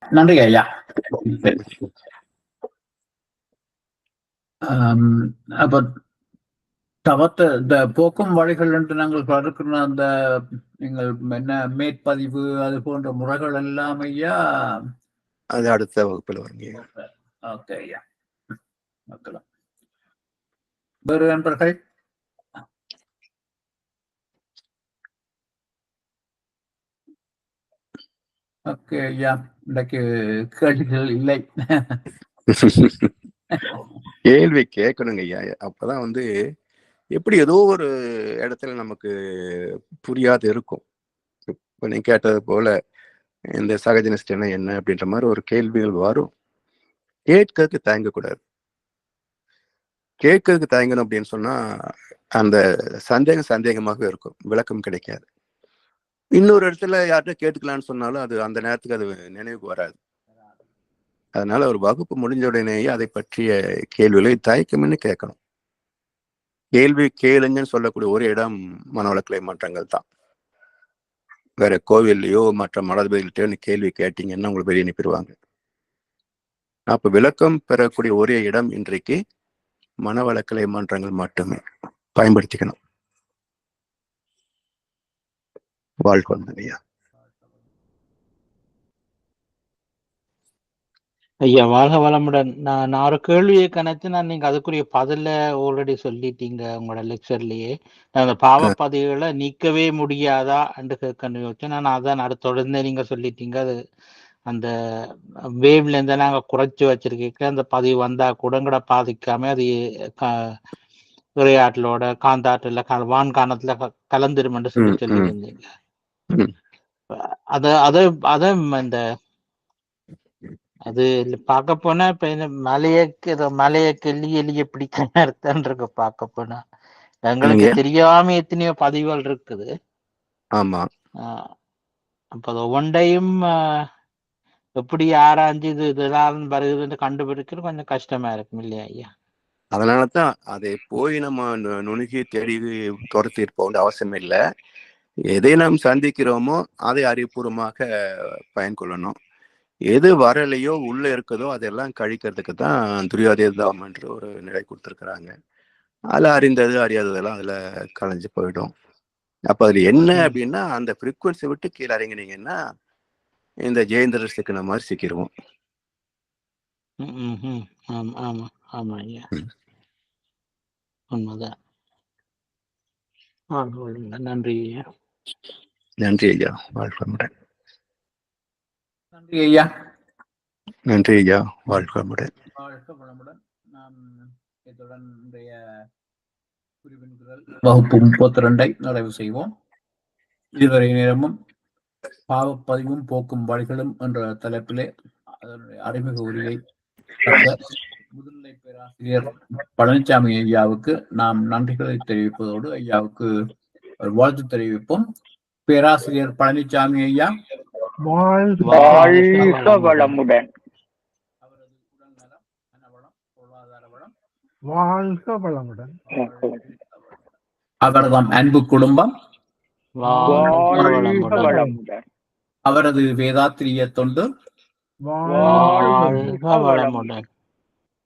நன்றி ஐயா. அப்ப தவத்தை இந்த போக்கும் வழிகள் என்று நாங்கள் பார்க்கிற அந்த நீங்கள் என்ன மேற்பதிவு அது போன்ற முறைகள் எல்லாம் ஐயா அது அடுத்த வகுப்பில் வருங்க. ஓகே ஐயா. வேறு நண்பர்கள்? ஓகே ஐயா, இன்றைக்கு கேள்விகள் இல்லை. கேள்வி கேட்கணுங்க ஐயா. அப்பதான் எப்படி ஏதோ ஒரு இடத்துல நமக்கு புரியாது இருக்கும். இப்ப நீ கேட்டது போல இந்த சகஜ நிஷ்டைனா என்ன அப்படின்ற மாதிரி ஒரு கேள்விகள் வரும். கேட்கறதுக்கு தயங்கக்கூடாது. கேட்கறதுக்கு தயங்கணும் அப்படின்னு சொன்னா அந்த சந்தேகமாக இருக்கும், விளக்கம் கிடைக்காது. இன்னொரு இடத்துல யார்கிட்ட கேட்டுக்கலான்னு சொன்னாலும் அது அந்த நேரத்துக்கு அது நினைவுக்கு வராது. அதனால ஒரு வகுப்பு முடிஞ்ச உடனேயே அதை பற்றிய கேள்விகளை தயக்கம்னு கேட்கணும். கேள்வி கேளுங்கன்னு சொல்லக்கூடிய ஒரு இடம் மனவளக்கலை மன்றங்கள் தான். வேற கோவில்லையோ மற்ற மலர்பதிகள்கிட்டயோ கேள்வி கேட்டீங்கன்னா உங்களுக்கு வெளியே அனுப்பிடுவாங்க. அப்ப விளக்கம் பெறக்கூடிய ஒரே இடம் இன்றைக்கு மனவளக்கலை மன்றங்கள் மட்டுமே. பயன்படுத்திக்கணும். வாழ்க்கை ஐயா. ஐயா வாழ்க வளமுடன். நான் ஒரு கேள்வியை கணத்து நீங்க அதுக்குரிய பதில ஆல்ரெடி சொல்லிட்டீங்க உங்களோட லெக்சர்லயே. நான் அந்த பாவப்பதிவுகளை நீக்கவே முடியாதா என்று கேட்கணும் யோசிச்சேன். நான் அதான் தொடர்ந்து நீங்க சொல்லிட்டீங்க அது அந்த வேவ்ல இருந்து நாங்க குறைச்சு வச்சிருக்க அந்த பதிவு வந்தா கூட கூட பாதிக்காம அது விளையாட்டுலோட காந்தாட்டுல வான்காணத்துல கலந்துரும் என்று சொல்லியிருந்தீங்க. அத இந்த அது பார்க்க போனா இப்ப இந்த மலைய கெல்லி எலிய பிடிக்க அர்த்தம் இருக்கு. பார்க்க போனா எங்களுக்கு தெரியாம எத்தனையோ பதிவுகள் இருக்குது. ஆமா. அப்ப அது ஒவ்வொன்றையும் எப்படி ஆராய்ஞ்சு இதெல்லாம் வருதுன்னு கண்டுபிடிக்கிறது கொஞ்சம் கஷ்டமா இருக்கும் இல்லையா ஐயா? அதனாலதான் அதை போய் நம்ம நுணுகி தேடி துரத்தி இருப்போம் அவசியம் இல்லை. எதை நாம் சந்திக்கிறோமோ அதை அறிவுபூர்வமாக பயன்கொள்ளணும். எது வரலையோ உள்ள இருக்குதோ அதெல்லாம் கழிக்கிறதுக்கு தான் துரியோதயம் என்று ஒரு நிலை கொடுத்துருக்குறாங்க. அதுல அறிந்தது அறியாததெல்லாம் அதுல கலைஞ்சு போயிடும். அப்ப அதுல என்ன அப்படின்னா அந்த ஃப்ரீக்குவன்சி விட்டு கீழே இறங்கினீங்கன்னா இந்த ஜெயேந்திர சிக்கின மாதிரி சிக்கிடுவோம். உண்மைதான். நன்றி ஐயா. நன்றி ஐயா. வாழ்க்கமுடன். நன்றி ஐயா. நன்றி ஐயா. வாழ்க்கமுடன். வாழ்க வளமுடன். நாம் இத்துடன் வகுப்பு 32 நிறைவு செய்வோம். இதுவரை நேரமும் பாவப்பதிவும் போக்கும் வழிகளும் என்ற தலைப்பிலே அதனுடைய அறிமுக உரையை முதுநிலை பேராசிரியர் பழனிசாமி ஐயாவுக்கு நாம் நன்றிகளை தெரிவிப்பதோடு ஐயாவுக்கு ஒரு வாழ்த்து தெரிவிப்போம். பேராசிரியர் பழனிசாமி ஐயா, வாழ்க வளமுடன். வாழ்க வளமுடன். அவரது அன்பு குடும்பம், வாழ்க வளமுடன். அவரது வேதாத்திரிய தொண்டு, வாழ்க வாழ்க வளமுடன்.